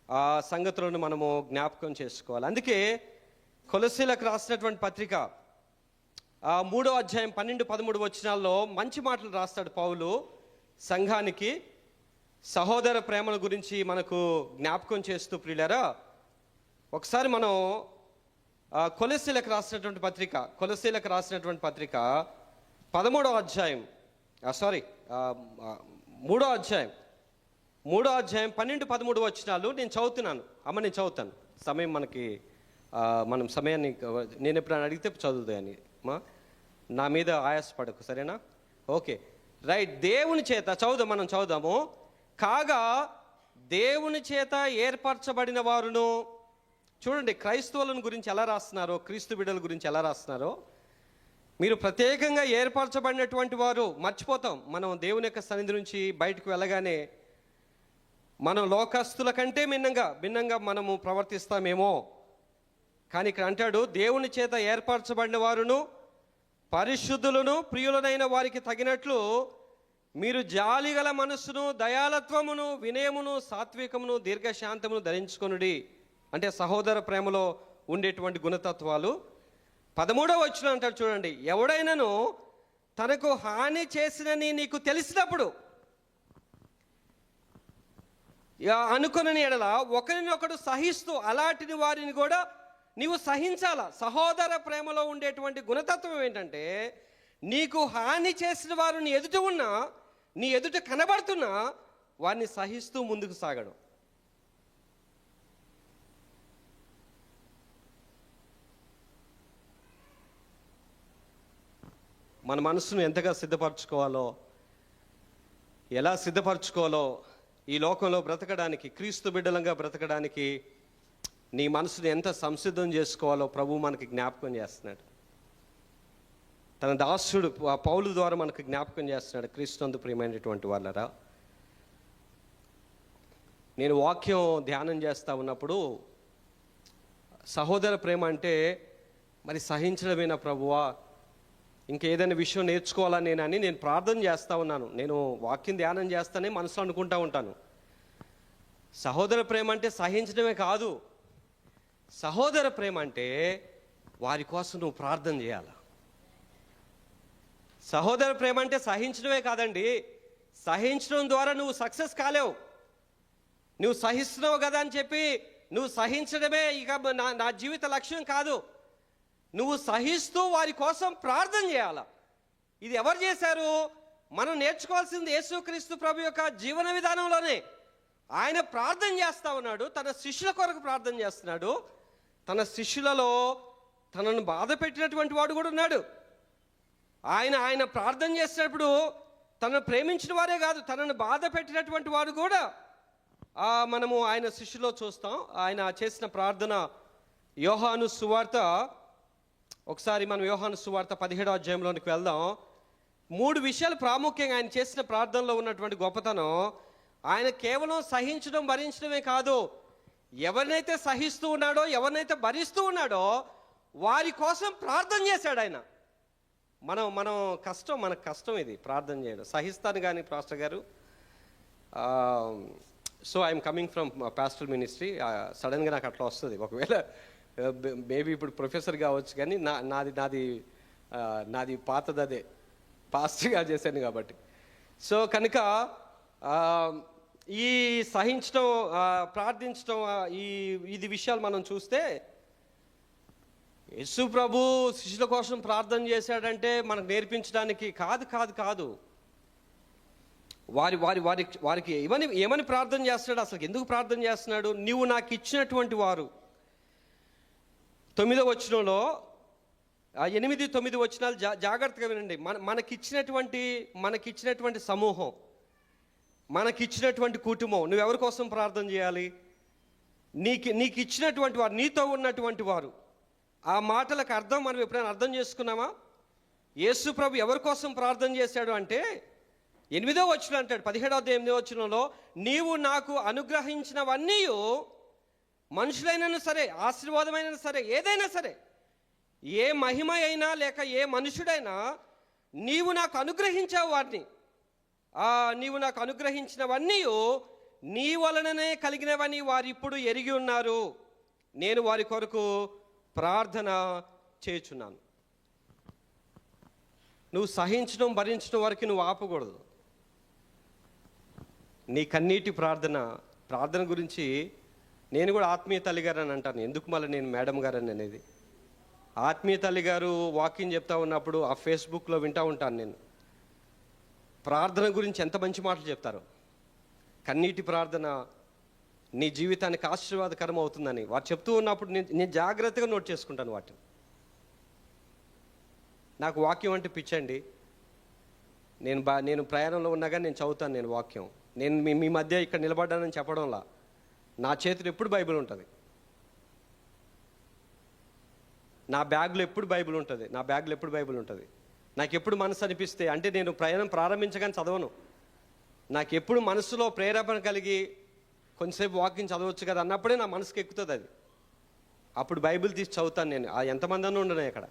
S3: ఆ సంగతులను మనము జ్ఞాపకం చేసుకోవాలి. అందుకే కొలస్సీలకు రాసినటువంటి పత్రిక 3వ అధ్యాయం 12-13 వచనాల్లో మంచి మాటలు రాస్తాడు పౌలు సంఘానికి. సహోదర ప్రేమల గురించి మనకు జ్ఞాపకం చేస్తూ ప్రియులారా, ఒకసారి మనం కొలస్సీలకు రాసినటువంటి పత్రిక 13వ అధ్యాయం 3వ అధ్యాయం 12-13 వచనాలు నేను చదువుతున్నాను. నేను చదువుతాను. సమయం మనం సమయాన్ని నేను ఎప్పుడైనా అడిగితే చదువుతాయని నా మీద ఆయాసపడకు, సరేనా? Okay, right. దేవుని చేత మనం చదువుదాము. కాగా దేవుని చేత ఏర్పరచబడిన వారును, చూడండి క్రైస్తవులను గురించి ఎలా రాస్తున్నారో, క్రీస్తు బిడ్డల గురించి ఎలా రాస్తున్నారో. మీరు ప్రత్యేకంగా ఏర్పరచబడినటువంటి వారు. మర్చిపోతాం మనం దేవుని యొక్క సన్నిధి నుంచి బయటకు వెళ్ళగానే మనం లోకస్తుల కంటే భిన్నంగా మనము ప్రవర్తిస్తామేమో. కానీ ఇక్కడ అంటాడు, దేవుని చేత ఏర్పరచబడిన వారును పరిశుద్ధులను ప్రియులనైన వారికి తగినట్లు మీరు జాలిగల మనస్సును, దయాలత్వమును, వినయమును, సాత్వికమును, దీర్ఘశాంతమును ధరించుకొనుడి. అంటే సహోదర ప్రేమలో ఉండేటువంటి గుణతత్వాలు. 13వ వచనం అంటాడు చూడండి, ఎవడైనాను తనకు హాని చేసినని నీకు తెలిసినప్పుడు అనుకొనని ఎడల ఒకరినొకడు సహిస్తూ అలాంటి వారిని కూడా నీవు సహించాలా. సహోదర ప్రేమలో ఉండేటువంటి గుణతత్వం ఏంటంటే, నీకు హాని చేసిన వారు నీ ఎదుట ఉన్నా, నీ ఎదుట కనబడుతున్నా వారిని సహిస్తూ ముందుకు సాగడం. మన మనసును ఎంతగా సిద్ధపరచుకోవాలో, ఎలా సిద్ధపరచుకోవాలో, ఈ లోకంలో బ్రతకడానికి, క్రీస్తు బిడ్డలంగా బ్రతకడానికి నీ మనసును ఎంత సంసిద్ధం చేసుకోవాలో ప్రభు మనకి జ్ఞాపకం చేస్తున్నాడు. తన దాసుడు పౌలు ద్వారా మనకు జ్ఞాపకం చేస్తున్నాడు. క్రీస్తునందు ప్రియమైనటువంటి వాళ్ళరా, నేను వాక్యం ధ్యానం చేస్తూ ఉన్నప్పుడు సహోదర ప్రేమ అంటే మరి సహించడమేనా ప్రభువా, ఇంకేదైనా విషయం నేర్చుకోవాలా నేను ప్రార్థన చేస్తూ ఉన్నాను. నేను వాక్యం ధ్యానం చేస్తానే మనసులో అనుకుంటూ ఉంటాను, సహోదర ప్రేమ అంటే సహించడమే కాదు. సహోదర ప్రేమ అంటే వారి కోసం నువ్వు ప్రార్థన చేయాలి. సహోదర ప్రేమ అంటే సహించడమే కాదండి, సహించడం ద్వారా నువ్వు సక్సెస్ కాలేవు. నువ్వు సహిస్తున్నావు కదా అని చెప్పి నువ్వు సహించడమే ఇక నా జీవిత లక్ష్యం కాదు. నువ్వు సహిస్తూ వారి కోసం ప్రార్థన చేయాల. ఇది ఎవరు చేశారు? మనం నేర్చుకోవాల్సింది యేసుక్రీస్తు ప్రభు యొక్క జీవన విధానంలోనే. ఆయన ప్రార్థన చేస్తూ ఉన్నాడు, తన శిష్యుల కొరకు ప్రార్థన చేస్తున్నాడు. తన శిష్యులలో తనను బాధ పెట్టినటువంటి వాడు కూడా ఉన్నాడు. ఆయన ప్రార్థన చేసినప్పుడు తనను ప్రేమించిన వారే కాదు, తనను బాధ పెట్టినటువంటి వాడు కూడా మనము ఆయన శిష్యులో చూస్తాం. ఆయన చేసిన ప్రార్థన యోహాను సువార్త ఒకసారి మనం యోహాను సువార్త 17వ అధ్యాయంలోనికి వెళ్దాం. 3 విషయాలు ప్రాముఖ్యంగా ఆయన చేసిన ప్రార్థనలో ఉన్నటువంటి గొప్పతనం. ఆయన కేవలం సహించడం భరించడమే కాదు, ఎవరినైతే సహిస్తూ ఉన్నాడో, ఎవరినైతే భరిస్తూ ఉన్నాడో వారి కోసం ప్రార్థన చేశాడు ఆయన. మనకు కష్టం ఇది ప్రార్థన చేయడం. సహిస్తాను కానీ పాస్టర్ గారు, so I'm coming from pastoral ministry, సడన్గా నాకు అట్లా వస్తుంది. ఒకవేళ మేబీ ఇప్పుడు ప్రొఫెసర్ కావచ్చు, కానీ నాది పాతది, అదే పాస్టర్గా చేశాను కాబట్టి. సో కనుక ఈ సహించడం, ప్రార్థించడం, ఇది విషయాలు మనం చూస్తే, యేసు ప్రభు శిష్యుల కోసం ప్రార్థన చేశాడంటే మనకు నేర్పించడానికి కాదు. వారికి ఏమని ప్రార్థన చేస్తున్నాడు, అసలు ఎందుకు ప్రార్థన చేస్తున్నాడు? నీవు నాకు ఇచ్చినటువంటి వారు. 9వ వచనంలో 8, 9 వచనాలు జాగ్రత్తగా వినండి. మనకిచ్చినటువంటి సమూహం, మనకిచ్చినటువంటి కుటుంబం, నువ్వెవరి కోసం ప్రార్థన చేయాలి? నీకు ఇచ్చినటువంటి వారు, నీతో ఉన్నటువంటి వారు. ఆ మాటలకు అర్థం మనం ఎప్పుడైనా అర్థం చేసుకున్నామా? యేసు ప్రభు ఎవరి కోసం ప్రార్థన చేశాడు అంటే 8వ వచనం అంటాడు, 17వ అధ్యాయం 8వ వచనంలో, నీవు నాకు అనుగ్రహించినవన్నీ, మనుషులైనా సరే, ఆశీర్వాదమైనా సరే, ఏదైనా సరే, ఏ మహిమ అయినా లేక ఏ మనుషుడైనా, నీవు నాకు అనుగ్రహించావు వారిని. నీవు నాకు అనుగ్రహించినవన్నీ నీ వలననే కలిగినవని వారు ఇప్పుడు ఎరిగి ఉన్నారు. నేను వారి కొరకు ప్రార్థన చేయుచున్నాను. నువ్వు సహించడం భరించడం వరకు నువ్వు ఆపకూడదు. నీ కన్నీటి ప్రార్థన గురించి నేను కూడా ఆత్మీయ తల్లి గారు అని అంటాను. ఎందుకు మళ్ళీ నేను మేడం గారు అని అనేది? ఆత్మీయ తల్లి గారు వాకింగ్ చెప్తా ఉన్నప్పుడు ఆ ఫేస్బుక్లో వింటూ ఉంటాను నేను. ప్రార్థన గురించి ఎంత మంచి మాటలు చెప్తారు. కన్నీటి ప్రార్థన నీ జీవితానికి ఆశీర్వాదకరం అవుతుందని వారు చెప్తూ ఉన్నప్పుడు నేను జాగ్రత్తగా నోట్ చేసుకుంటాను వాటిని. నాకు వాక్యం అంటే పిచ్చండి. నేను ప్రయాణంలో ఉన్నా కానీ నేను చదువుతాను. నేను వాక్యం మీ మధ్య ఇక్కడ నిలబడ్డానని చెప్పడంలా, నా చేతిలో ఎప్పుడు బైబిల్ ఉంటుంది, నా బ్యాగ్లో ఎప్పుడు బైబిల్ ఉంటుంది. నాకు ఎప్పుడు మనసు అనిపిస్తే, అంటే నేను ప్రయాణం ప్రారంభించగానే చదవను, నాకు ఎప్పుడు మనసులో ప్రేరేపణ కలిగి కొంతసేపు వాకింగ్ చదవచ్చు కదా అన్నప్పుడే నా మనసుకి ఎక్కుతుంది అది. అప్పుడు బైబిల్ తీసి చదువుతాను నేను. ఎంతమంది అన్న ఉండను అక్కడ.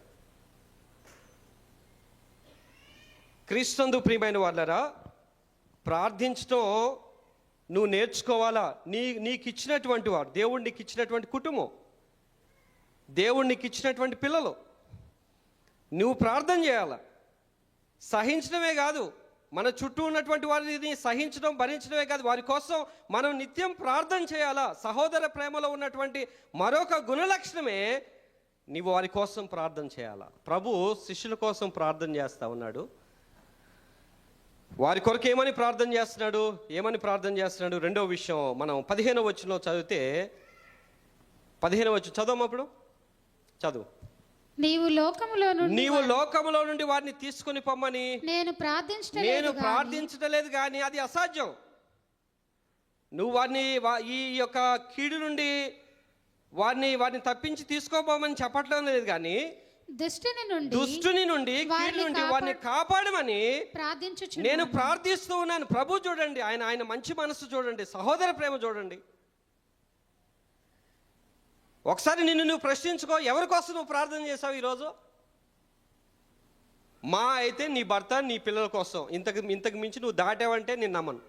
S3: క్రీస్తునందు ప్రియమైన వాళ్ళరా, ప్రార్థించడం నువ్వు నేర్చుకోవాలా. నీకు ఇచ్చినటువంటి వారు, దేవుడు నీకు ఇచ్చినటువంటి కుటుంబం, దేవుడు నీకు ఇచ్చినటువంటి పిల్లలు, నువ్వు ప్రార్థన చేయాలా. సహించడమే కాదు, మన చుట్టూ ఉన్నటువంటి వారిని సహించడం భరించడమే కాదు, వారి కోసం మనం నిత్యం ప్రార్థన చేయాలా. సహోదర ప్రేమలో ఉన్నటువంటి మరొక గుణలక్షణమే నీవు వారి కోసం ప్రార్థన చేయాలా. ప్రభు శిష్యుల కోసం ప్రార్థన చేస్తూ ఉన్నాడు. వారి కొరకు ఏమని ప్రార్థన చేస్తున్నాడు? రెండో విషయం మనం 15వ వచనంలో చదివితే, 15వ వచనం చదవమప్పుడు చదువు.
S4: నీవు లోకములో నుండి వారిని తీసుకొని పొమ్మని నేను ప్రార్థించలేదు కానీ అది అసాధ్యం. నువ్వు వారిని ఈ యొక్క కీడు నుండి వారిని తప్పించి తీసుకోపోమని చెప్పట్లేదు లేదు, కానీ దుష్టుని నుండి కీడు నుండి వారిని కాపాడమని నేను ప్రార్థిస్తూ ఉన్నాను. ప్రభు చూడండి, ఆయన మంచి మనసు చూడండి, సహోదర ప్రేమ చూడండి. ఒకసారి నువ్వు ప్రశ్నించుకో, ఎవరి కోసం నువ్వు ప్రార్థన చేసావు ఈరోజు? అయితే నీ భర్త, నీ పిల్లల కోసం. ఇంతకు మించి నువ్వు దాటావంటే నేను నమ్మను.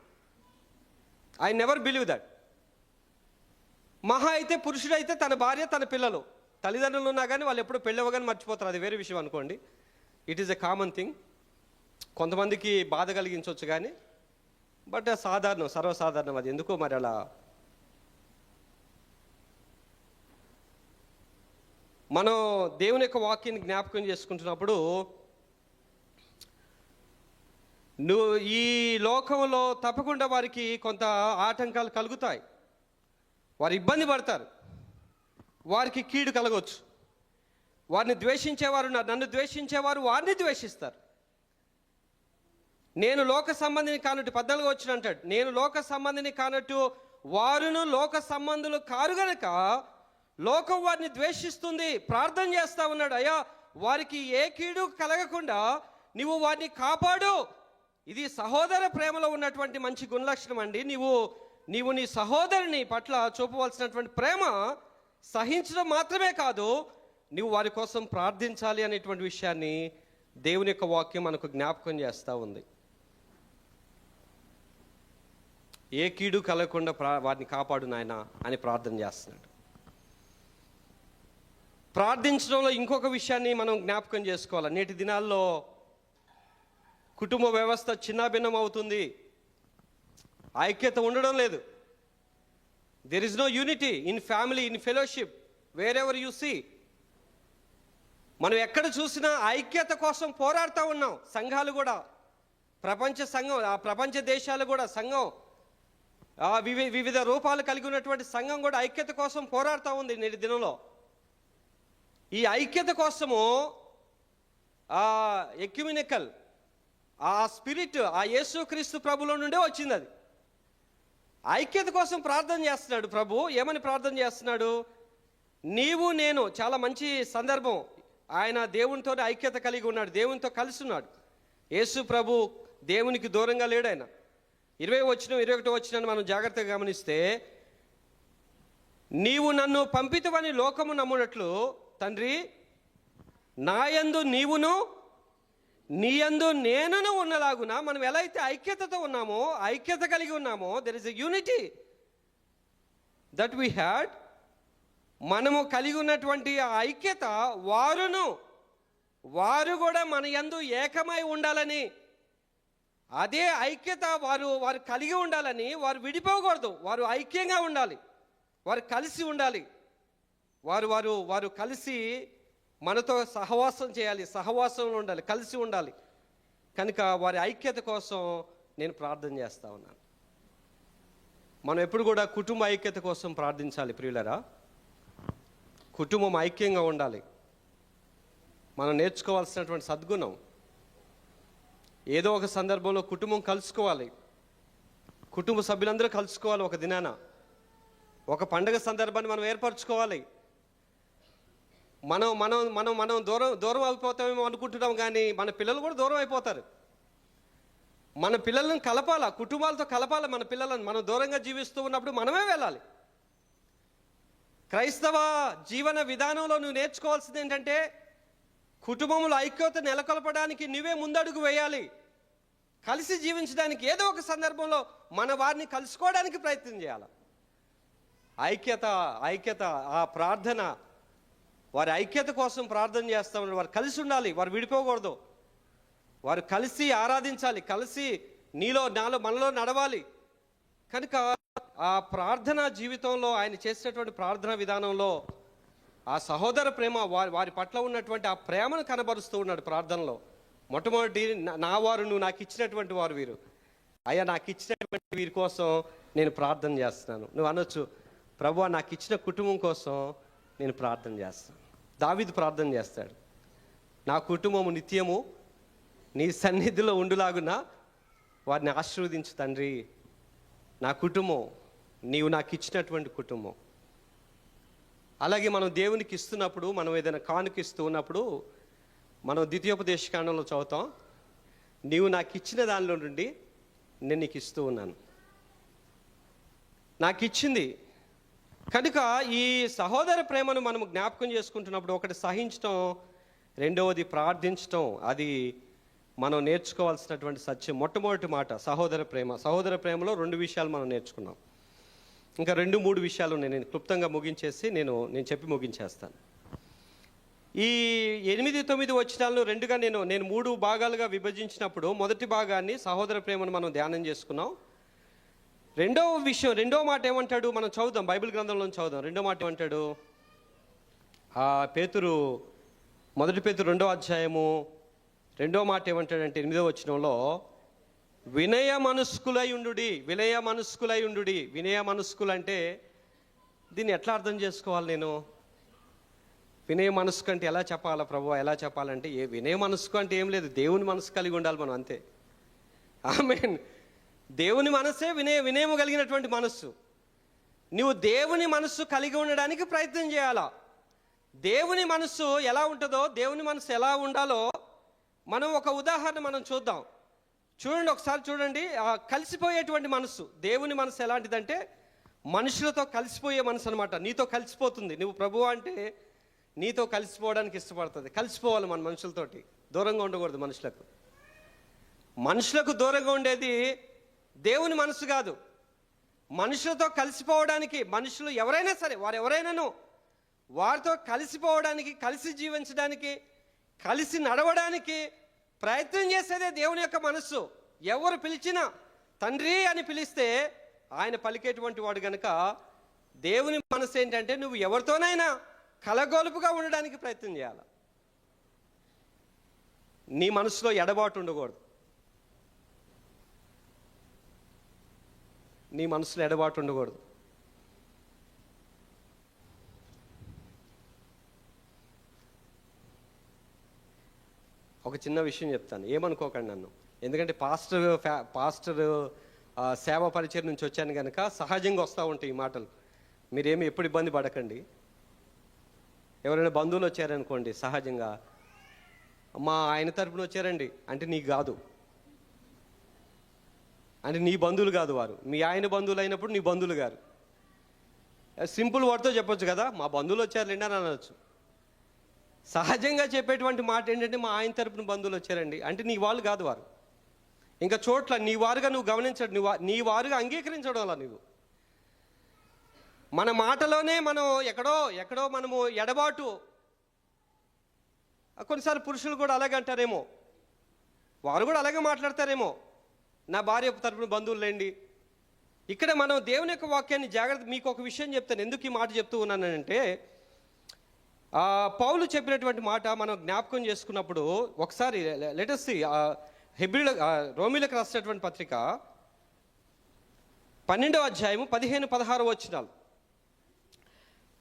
S4: I never believe that. అయితే పురుషుడైతే తన భార్య, తన పిల్లలు, తల్లిదండ్రులు ఉన్నా కానీ వాళ్ళు ఎప్పుడూ పెళ్ళి అవ్వగానే మర్చిపోతారు. అది వేరే విషయం అనుకోండి. It is a common thing. కొంతమందికి బాధ కలిగించవచ్చు కానీ, బట్ సర్వసాధారణం. అది ఎందుకో మరి అలా. మనం దేవుని యొక్క వాక్యాన్ని జ్ఞాపకం చేసుకుంటున్నప్పుడు, నువ్వు ఈ లోకంలో తప్పకుండా వారికి కొంత ఆటంకాలు కలుగుతాయి, వారు ఇబ్బంది పడతారు, వారికి కీడు కలగవచ్చు. వారిని ద్వేషించేవారు, నన్ను ద్వేషించేవారు వారిని ద్వేషిస్తారు. నేను లోక సంబంధిని కానట్టు 14 వచ్చిన అంటాడు, నేను లోక సంబంధిని కానట్టు వారును లోక సంబంధులు కారు గనక లోకం వారిని ద్వేషిస్తుంది. ప్రార్థన చేస్తా ఉన్నాడు, అయ్యా వారికి ఏ కీడు కలగకుండా నీవు వారిని కాపాడు. ఇది సహోదర ప్రేమలో ఉన్నటువంటి మంచి గుణలక్షణం అండి. నీవు నీ సహోదరుని పట్ల చూపవలసినటువంటి ప్రేమ సహించడం మాత్రమే కాదు, నువ్వు వారి కోసం ప్రార్థించాలి అనేటువంటి విషయాన్ని దేవుని యొక్క వాక్యం మనకు జ్ఞాపకం చేస్తూ ఉంది. ఏ కీడు కలగకుండా వారిని కాపాడు నాయన అని ప్రార్థన చేస్తున్నాడు. ప్రార్థించడంలో ఇంకొక విషయాన్ని మనం జ్ఞాపకం చేసుకోవాలి. నేటి దినాల్లో కుటుంబ వ్యవస్థ చిన్నాభిన్నం అవుతుంది, ఐక్యత ఉండడం లేదు. There is no unity in family, in fellowship, wherever you see. మనం ఎక్కడ చూసినా ఐక్యత కోసం పోరాడుతూ ఉన్నాం. సంఘాలు కూడా, ప్రపంచ సంఘం, ఆ ప్రపంచ దేశాలు కూడా సంఘం, వివిధ రూపాలు కలిగి ఉన్నటువంటి సంఘం కూడా ఐక్యత కోసం పోరాడుతూ ఉంది నేటి దినంలో. ఈ ఐక్యత కోసము ఎక్యుమినికల్ ఆ స్పిరిట్ ఆ యేసుక్రీస్తు ప్రభులో నుండే వచ్చింది. అది ఐక్యత కోసం ప్రార్థన చేస్తున్నాడు ప్రభు. ఏమని ప్రార్థన చేస్తున్నాడు? నీవు నేను. చాలా మంచి సందర్భం. ఆయన దేవునితో ఐక్యత కలిగి ఉన్నాడు, దేవునితో కలిసి ఉన్నాడు. యేసు ప్రభు దేవునికి దూరంగా లేడు. ఆయన 20-21 వచనాన్ని మనం జాగ్రత్తగా గమనిస్తే, నీవు నన్ను పంపితవని లోకము నమ్మునట్లు తండ్రి, నాయందు నీవును నీయందు నేనును ఉన్నలాగున మనం ఎలా అయితే ఐక్యతతో ఉన్నామో, ఐక్యత కలిగి ఉన్నామో, there is a unity that we had. మనము కలిగి ఉన్నటువంటి ఆ ఐక్యత వారు కూడా మన యందు ఏకమై ఉండాలని, అదే ఐక్యత వారు కలిగి ఉండాలని, వారు విడిపోకూడదు, వారు ఐక్యంగా ఉండాలి, వారు కలిసి ఉండాలి, వారు కలిసి మనతో సహవాసం చేయాలి, సహవాసంలో ఉండాలి, కలిసి ఉండాలి. కనుక వారి ఐక్యత కోసం నేను ప్రార్థన చేస్తా ఉన్నాను. మనం ఎప్పుడు కూడా కుటుంబ ఐక్యత కోసం ప్రార్థించాలి ప్రియులరా. కుటుంబం ఐక్యంగా ఉండాలి. మనం నేర్చుకోవాల్సినటువంటి సద్గుణం. ఏదో ఒక సందర్భంలో కుటుంబం కలుసుకోవాలి, కుటుంబ సభ్యులందరూ కలుసుకోవాలి. ఒక దినాన ఒక పండగ సందర్భాన్ని మనం ఏర్పరచుకోవాలి. మనం దూరం అయిపోతామేమో అనుకుంటున్నాం, కానీ మన పిల్లలు కూడా దూరం అయిపోతారు. మన పిల్లలను కలపాలా, కుటుంబాలతో కలపాలి. మన పిల్లలను మనం దూరంగా జీవిస్తూ ఉన్నప్పుడు మనమే వెళ్ళాలి. క్రైస్తవ జీవన విధానంలో నువ్వు నేర్చుకోవాల్సింది ఏంటంటే, కుటుంబంలో ఐక్యత నెలకొల్పడానికి నువ్వే ముందడుగు వేయాలి. కలిసి జీవించడానికి ఏదో ఒక సందర్భంలో మన వారిని కలుసుకోవడానికి ప్రయత్నం చేయాలి. ఐక్యత ఆ ప్రార్థన, వారి ఐక్యత కోసం ప్రార్థన చేస్తూ ఉన్నారు. వారు కలిసి ఉండాలి, వారు విడిపోకూడదు. వారు కలిసి ఆరాధించాలి, కలిసి మనలో నడవాలి. కనుక ఆ ప్రార్థనా జీవితంలో ఆయన చేసేటువంటి ప్రార్థనా విధానంలో ఆ సహోదర ప్రేమ, వారి పట్ల ఉన్నటువంటి ఆ ప్రేమను కనబరుస్తూ ఉన్నాడు ప్రార్థనలో. మొట్టమొదటి, నా వారు, నువ్వు నాకు ఇచ్చినటువంటి వారు వీరు, అయ్యా నాకు ఇచ్చినటువంటి వీరి కోసం నేను ప్రార్థన చేస్తున్నాను. నువ్వు అనొచ్చు, ప్రభువా నాకు ఇచ్చిన కుటుంబం కోసం నేను ప్రార్థన చేస్తాను. దావీదు ప్రార్థన చేస్తాడు, నా కుటుంబము నిత్యము నీ సన్నిధిలో ఉండులాగున వారిని ఆశీర్వదించు తండ్రి. నా కుటుంబం నీవు నాకు ఇచ్చినటువంటి కుటుంబం. అలాగే మనం దేవునికి ఇస్తున్నప్పుడు, మనం ఏదైనా కానుక ఇస్తూ ఉన్నప్పుడు మనం ద్వితీయోపదేశకాండంలో చదువుతాం, నీవు నాకు ఇచ్చిన దానిలో నుండి నేను నీకు ఇస్తూ ఉన్నాను. నాకు ఇచ్చింది కనుక ఈ సహోదర ప్రేమను మనం జ్ఞాపకం చేసుకుంటున్నప్పుడు, ఒకటి సహించటం, రెండవది ప్రార్థించటం. అది మనం నేర్చుకోవాల్సినటువంటి సత్యం. మొట్టమొదటి మాట సహోదర ప్రేమ. సహోదర ప్రేమలో 2 విషయాలు మనం నేర్చుకున్నాం. ఇంకా 2-3 విషయాలు నేను క్లుప్తంగా ముగించేసి నేను చెప్పి ముగించేస్తాను. ఈ 8-9 వచనాలను 2గా నేను 3 భాగాలుగా విభజించినప్పుడు, మొదటి భాగాన్ని సహోదర ప్రేమను మనం ధ్యానం చేసుకున్నాం. రెండో మాట ఏమంటాడు మనం చదువుదాం, బైబిల్ గ్రంథంలో చదువుదాం. రెండో మాట ఏమంటాడు? పేతురు, 1 పేతురు 2వ అధ్యాయము 2వ మాట ఏమంటాడంటే 8వ వచనంలో, వినయ మనస్కులై ఉండుడి. వినయ మనస్కులు అంటే దీన్ని ఎట్లా అర్థం చేసుకోవాలి? నేను వినయ మనస్కు అంటే ఎలా చెప్పాలా ప్రభు, ఎలా చెప్పాలంటే, వినయ మనస్కు అంటే ఏం లేదు, దేవుని మనసు కలిగి ఉండాలి మనం, అంతే. ఆమేన్. దేవుని మనస్సే వినయము కలిగినటువంటి మనస్సు. నువ్వు దేవుని మనస్సు కలిగి ఉండడానికి ప్రయత్నం చేయాలా. దేవుని మనస్సు ఎలా ఉంటుందో, దేవుని మనస్సు ఎలా ఉండాలో మనం ఒక ఉదాహరణ మనం చూద్దాం. చూడండి, ఒకసారి చూడండి. కలిసిపోయేటువంటి మనస్సు, దేవుని మనస్సు ఎలాంటిదంటే మనుషులతో కలిసిపోయే మనసు అనమాట. నీతో కలిసిపోతుంది. నువ్వు ప్రభువు అంటే నీతో కలిసిపోవడానికి ఇష్టపడుతుంది. కలిసిపోవాలి మన మనుషులతోటి, దూరంగా ఉండకూడదు. మనుషులకు దూరంగా ఉండేది దేవుని మనసు కాదు. మనుషులతో కలిసిపోవడానికి, మనుషులు ఎవరైనా సరే, వారు ఎవరైనాను వారితో కలిసిపోవడానికి, కలిసి జీవించడానికి, కలిసి నడవడానికి ప్రయత్నం చేసేదే దేవుని యొక్క మనస్సు. ఎవరు పిలిచినా తండ్రి అని పిలిస్తే ఆయన పలికేటువంటి వాడు గనుక, దేవుని మనసు ఏంటంటే నువ్వు ఎవరితోనైనా కలగొలుపుగా ఉండడానికి ప్రయత్నం చేయాలి. నీ మనసులో ఎడబాటు ఉండకూడదు. నీ మనసులో ఎడబాటు ఉండకూడదు. ఒక చిన్న విషయం చెప్తాను, ఏమనుకోకండి నన్ను. ఎందుకంటే పాస్టర్ సేవా పరిచయం నుంచి వచ్చాను కనుక సహజంగా వస్తూ ఉంటాయి ఈ మాటలు. మీరేమి ఎప్పుడు ఇబ్బంది పడకండి. ఎవరైనా బంధువులు వచ్చారనుకోండి, సహజంగా మా ఆయన తరపున వచ్చారండి అంటే నీకు కాదు, అంటే నీ బంధువులు కాదు వారు. మీ ఆయన బంధువులు అయినప్పుడు నీ బంధువులు గారు. సింపుల్ వర్డ్తో చెప్పొచ్చు కదా, మా బంధువులు వచ్చారులేండి అని అనొచ్చు. సహజంగా చెప్పేటువంటి మాట ఏంటంటే మా ఆయన తరపున బంధువులు వచ్చారండి అంటే నీ వాళ్ళు కాదు వారు. ఇంకా చోట్ల నీ వారుగా నువ్వు గమనించడు, నీ వారుగా అంగీకరించడం వల్ల నువ్వు మన మాటలోనే మనం ఎక్కడో మనము ఎడబాటు. కొన్నిసార్లు పురుషులు కూడా అలాగే అంటారేమో, వారు కూడా అలాగే మాట్లాడతారేమో, నా భార్య తరపున బంధువులు లేండి. ఇక్కడ మనం దేవుని యొక్క వాక్యాన్ని జాగ్రత్త. మీకు ఒక విషయం చెప్తాను, ఎందుకు ఈ మాట చెప్తూ ఉన్నానంటే, పౌలు చెప్పినటువంటి మాట మనం జ్ఞాపకం చేసుకున్నప్పుడు ఒకసారి లెటస్ సీ రోమీలకు రాసినటువంటి పత్రిక 12వ అధ్యాయము 15-16 వచనాలు.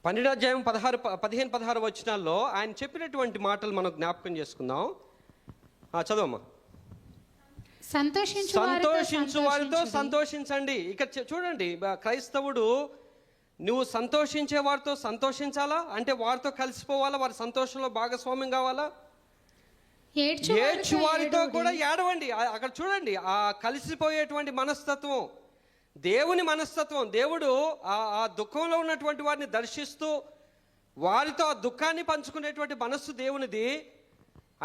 S4: 12వ అధ్యాయం 15-16 వచనాల్లో ఆయన చెప్పినటువంటి మాటలు మనం జ్ఞాపకం చేసుకుందాం. చదవమ్మా. సంతోషించు వారితో సంతోషించండి. ఇక్కడ చూడండి, క్రైస్తవుడు నువ్వు సంతోషించే వారితో సంతోషించాలా అంటే వారితో కలిసిపోవాలా, వారి సంతోషంలో భాగస్వామ్యం కావాలా. ఏడ్చు వారితో కూడా ఏడవండి. అక్కడ చూడండి, ఆ కలిసిపోయేటువంటి మనస్తత్వం దేవుని మనస్తత్వం. దేవుడు ఆ దుఃఖంలో ఉన్నటువంటి వారిని దర్శిస్తూ వారితో ఆ దుఃఖాన్ని పంచుకునేటువంటి మనస్సు దేవునిది.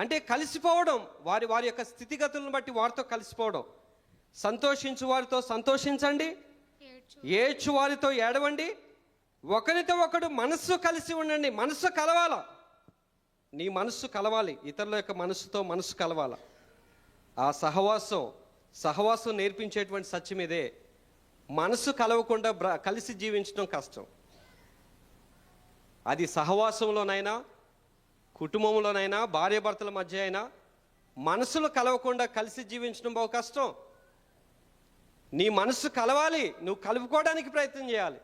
S4: అంటే కలిసిపోవడం, వారి యొక్క స్థితిగతులను బట్టి వారితో కలిసిపోవడం. సంతోషించు వారితో సంతోషించండి, ఏడ్చు వారితో ఏడవండి, ఒకరితో ఒకడు మనస్సు కలిసి ఉండండి. మనస్సు కలవాల, నీ మనస్సు కలవాలి, ఇతరుల యొక్క మనస్సుతో మనస్సు కలవాల. ఆ సహవాసం నేర్పించేటువంటి సత్యం ఇదే. మనస్సు కలవకుండా కలిసి జీవించడం కష్టం. అది సహవాసంలోనైనా, కుటుంబంలోనైనా, భార్యాభర్తల మధ్య అయినా మనసులు కలవకుండా కలిసి జీవించడం బహు కష్టం. నీ మనస్సు కలవాలి, నువ్వు కలుపుకోవడానికి ప్రయత్నం చేయాలి.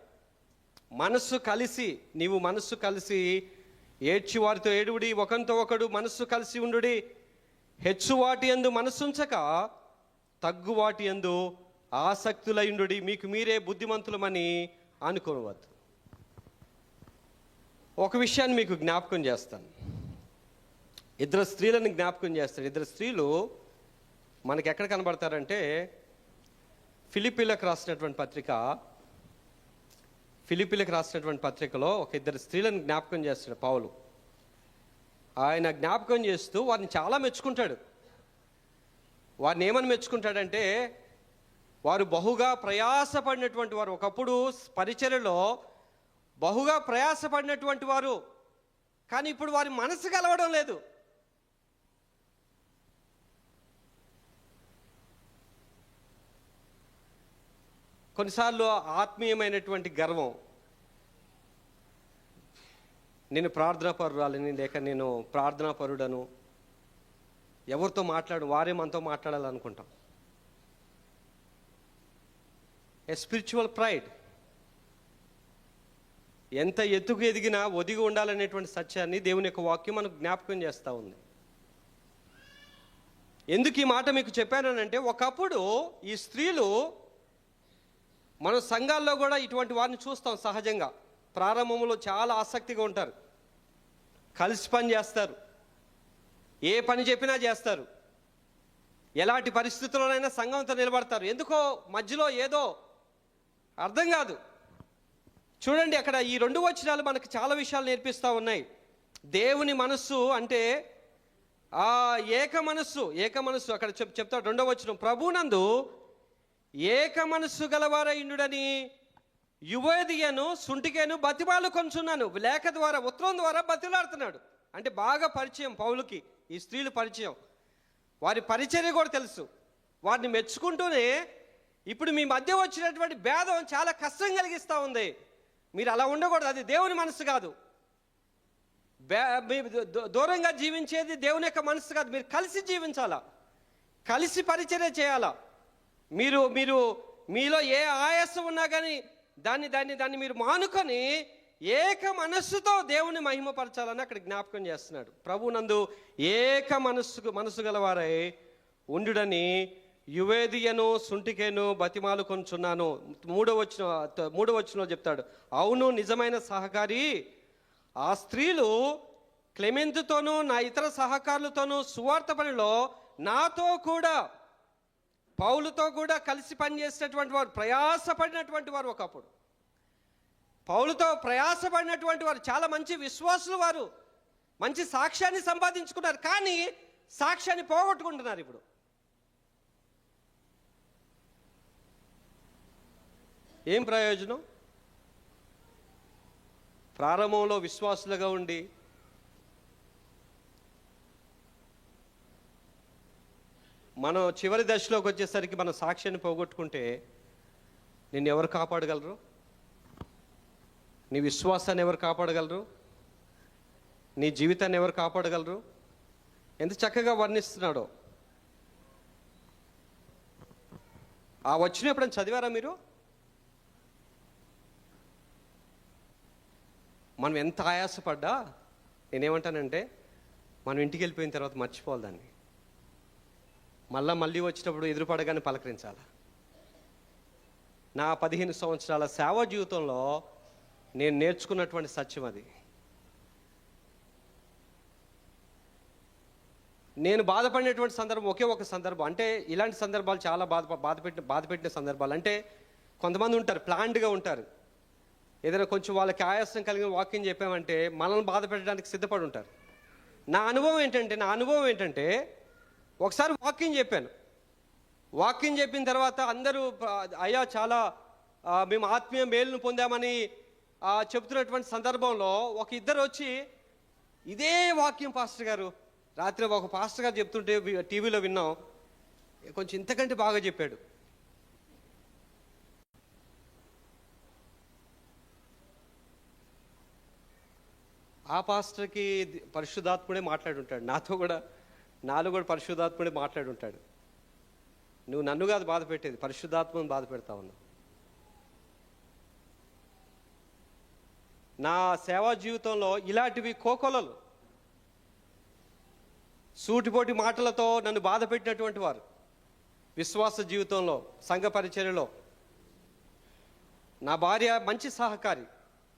S4: నీవు మనస్సు కలిసి ఏడ్చి వారితో ఏడువుడి, ఒకరితో ఒకడు మనస్సు కలిసి ఉండుడి. హెచ్చు వాటి యందు మనస్సుంచక తగ్గు వాటి యందు ఆసక్తులయుండుడి, మీకు మీరే బుద్ధిమంతులమని అనుకోవద్దు. ఒక విషయాన్ని మీకు జ్ఞాపకం చేస్తాను. ఇద్దరు స్త్రీలను జ్ఞాపకం చేస్తాడు. ఇద్దరు స్త్రీలు మనకి ఎక్కడ కనబడతారంటే ఫిలిప్పీలకు రాసినటువంటి పత్రికలో ఒక ఇద్దరు స్త్రీలను జ్ఞాపకం చేస్తాడు పౌలు. ఆయన జ్ఞాపకం చేస్తూ వారిని చాలా మెచ్చుకుంటాడు. వారిని ఏమని మెచ్చుకుంటాడంటే, వారు బహుగా ప్రయాసపడినటువంటి వారు, ఒకప్పుడు పరిచర్యలో బహుగా ప్రయాసపడినటువంటి వారు, కానీ ఇప్పుడు వారి మనసు కలవడం లేదు. కొన్నిసార్లు ఆత్మీయమైనటువంటి గర్వం, నేను ప్రార్థనాపరురాలని, లేక నేను ప్రార్థనాపరుడను, ఎవరితో వారే మనతో మాట్లాడాలనుకుంటాం. A spiritual pride. ఎంత ఎత్తుకు ఎదిగినా ఒదిగి ఉండాలనేటువంటి సత్యాన్ని దేవుని యొక్క వాక్యం మనకు జ్ఞాపకం చేస్తూ ఉంది. ఎందుకు ఈ మాట మీకు చెప్పానంటే, ఒకప్పుడు ఈ స్త్రీలు, మనం సంఘాల్లో కూడా ఇటువంటి వారిని చూస్తాం. సహజంగా ప్రారంభంలో చాలా ఆసక్తిగా ఉంటారు. కలిసి పని చేస్తారు, ఏ పని చెప్పినా చేస్తారు, ఎలాంటి పరిస్థితుల్లోనైనా సంఘంతో నిలబడతారు. ఎందుకో మధ్యలో ఏదో అర్థం కాదు. చూడండి, అక్కడ ఈ 2 వచనాలు మనకు చాలా విషయాలు నేర్పిస్తూ ఉన్నాయి. దేవుని మనస్సు అంటే ఆ ఏక మనస్సు అక్కడ చెప్తాడు 2వ వచనం, ప్రభునందు ఏక మనస్సు గలవారయుండుడని యువదియను సుంటికేను బతిమాలు కొంచున్నాను. లేఖ ద్వారా, ఉత్తరం ద్వారా బతిలాడుతున్నాడు. అంటే బాగా పరిచయం పౌలుకి ఈ స్త్రీలు పరిచయం, వారి పరిచర్య కూడా తెలుసు. వారిని మెచ్చుకుంటూనే ఇప్పుడు మీ మధ్య వచ్చినటువంటి భేదం చాలా కష్టం కలిగిస్తూ ఉంది, మీరు అలా ఉండకూడదు, అది దేవుని మనసు కాదు. దూరంగా జీవించేది దేవుని యొక్క మనసు కాదు. మీరు కలిసి జీవించాలా, కలిసి పరిచర్య చేయాలా. మీరు మీలో ఏ ఆయాసం ఉన్నా కానీ దాన్ని మీరు మానుకొని ఏక మనస్సుతో దేవుని మహిమపరచాలని అక్కడ జ్ఞాపకం చేస్తున్నాడు. ప్రభునందు ఏక మనస్సు గలవారై ఉండుడని యువేదియను సుంటికేను బతిమాలు కొంచున్నాను. 3వ వచనంలో చెప్తాడు, అవును నిజమైన సహకారి ఆ స్త్రీలు క్లెమెంతుతోనూ నా ఇతర సహకారులతోనూ సువార్త పనిలో నాతో కూడా పౌలుతో కూడా కలిసి పనిచేసినటువంటి వారు, ప్రయాసపడినటువంటి వారు, ఒకప్పుడు పౌలుతో ప్రయాసపడినటువంటి వారు, చాలా మంచి విశ్వాసులు, వారు మంచి సాక్ష్యాన్ని సంపాదించుకున్నారు. కానీ సాక్ష్యాన్ని పోగొట్టుకుంటున్నారు. ఇప్పుడు ఏం ప్రయోజనం? ప్రారంభంలో విశ్వాసులుగా ఉండి మనం చివరి దశలోకి వచ్చేసరికి మన సాక్ష్యాన్ని పోగొట్టుకుంటే నిన్ను ఎవరు కాపాడగలరు? నీ విశ్వాసాన్ని ఎవరు కాపాడగలరు? నీ జీవితాన్ని ఎవరు కాపాడగలరు? ఎంత చక్కగా వర్ణిస్తున్నాడో. ఆ వచ్చిన ఎప్పుడైనా చదివారా మీరు? మనం ఎంత ఆయాసపడ్డా, నేనేమంటానంటే మనం ఇంటికి వెళ్ళిపోయిన తర్వాత మర్చిపోవాలి దాన్ని. మళ్ళీ వచ్చినప్పుడు ఎదురుపడగానే పలకరించాలి. నా 15 సంవత్సరాల సేవా జీవితంలో నేను నేర్చుకున్నటువంటి సత్యం అది. నేను బాధపడినటువంటి సందర్భం ఒకే ఒక సందర్భం. అంటే ఇలాంటి సందర్భాలు చాలా బాధపెట్టిన సందర్భాలు. అంటే కొంతమంది ఉంటారు, ప్లాన్డ్గా ఉంటారు. ఏదైనా కొంచెం వాళ్ళకి ఆయాసం కలిగిన వాక్యం చెప్పామంటే మనల్ని బాధ పెట్టడానికి సిద్ధపడి ఉంటారు. నా అనుభవం ఏంటంటే ఒకసారి వాక్యం చెప్పాను. వాక్యం చెప్పిన తర్వాత అందరూ అయ్యా చాలా మేము ఆత్మీయ మేలును పొందామని చెప్తున్నటువంటి సందర్భంలో ఒక ఇద్దరు వచ్చి, ఇదే వాక్యం పాస్టర్ గారు రాత్రి ఒక పాస్టర్ గారు చెప్తుంటే టీవీలో విన్నాం, కొంచెం ఇంతకంటే బాగా చెప్పాడు. ఆ పాస్టర్కి పరిశుద్ధాత్ముడే మాట్లాడుంటాడు, నాలో కూడా పరిశుద్ధాత్ముడే మాట్లాడుంటాడు. నువ్వు నన్ను కాదు బాధ పెట్టేది, పరిశుద్ధాత్మను బాధ పెడతా ఉన్నావు. నా సేవా జీవితంలో ఇలాంటివి కోకొలలు, సూటిపోటి మాటలతో నన్ను బాధ పెట్టినటువంటి వారు విశ్వాస జీవితంలో, సంఘ పరిచర్యలో. నా భార్య మంచి సహకారి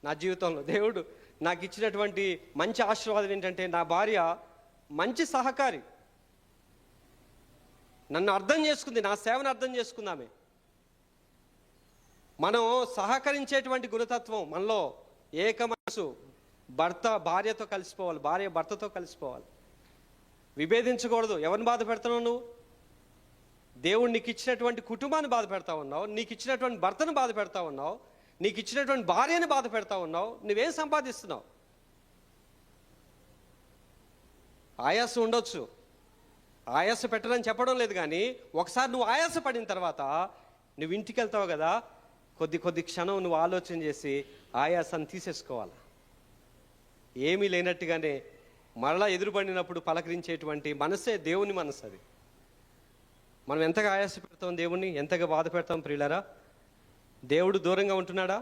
S4: నా జీవితంలో. దేవుడు నాకు ఇచ్చినటువంటి మంచి ఆశీర్వాదం ఏంటంటే నా భార్య మంచి సహకారి, నన్ను అర్థం చేసుకుంది, నా సేవను అర్థం చేసుకుంది ఆమె. మనం సహకరించేటువంటి గుణతత్వం మనలో, ఏక మనసు, భర్త భార్యతో కలిసిపోవాలి, భార్య భర్తతో కలిసిపోవాలి, విభేదించకూడదు. ఎవరిని బాధ పెడుతున్నావు నువ్వు? దేవుడు నీకు ఇచ్చినటువంటి కుటుంబాన్ని బాధ పెడతా ఉన్నావు, నీకు ఇచ్చినటువంటి భర్తను బాధ పెడతా ఉన్నావు, నీకు ఇచ్చినటువంటి భార్యని బాధ పెడతా ఉన్నావు. నువ్వేం సంపాదిస్తున్నావు? ఆయాసం ఉండొచ్చు, ఆయాస పెట్టడని చెప్పడం లేదు, కానీ ఒకసారి నువ్వు ఆయాస పడిన తర్వాత నువ్వు ఇంటికి వెళ్తావు కదా, కొద్ది క్షణం నువ్వు ఆలోచన చేసి ఆయాసాన్ని తీసేసుకోవాలి. ఏమీ లేనట్టుగానే మరలా ఎదురుపడినప్పుడు పలకరించేటువంటి మనసే దేవుని మనసు. అది మనం ఎంతగా ఆయాస పెడతాం దేవుణ్ణి, ఎంతగా బాధ పెడతాం ప్రియులారా? దేవుడు దూరంగా ఉంటున్నాడా?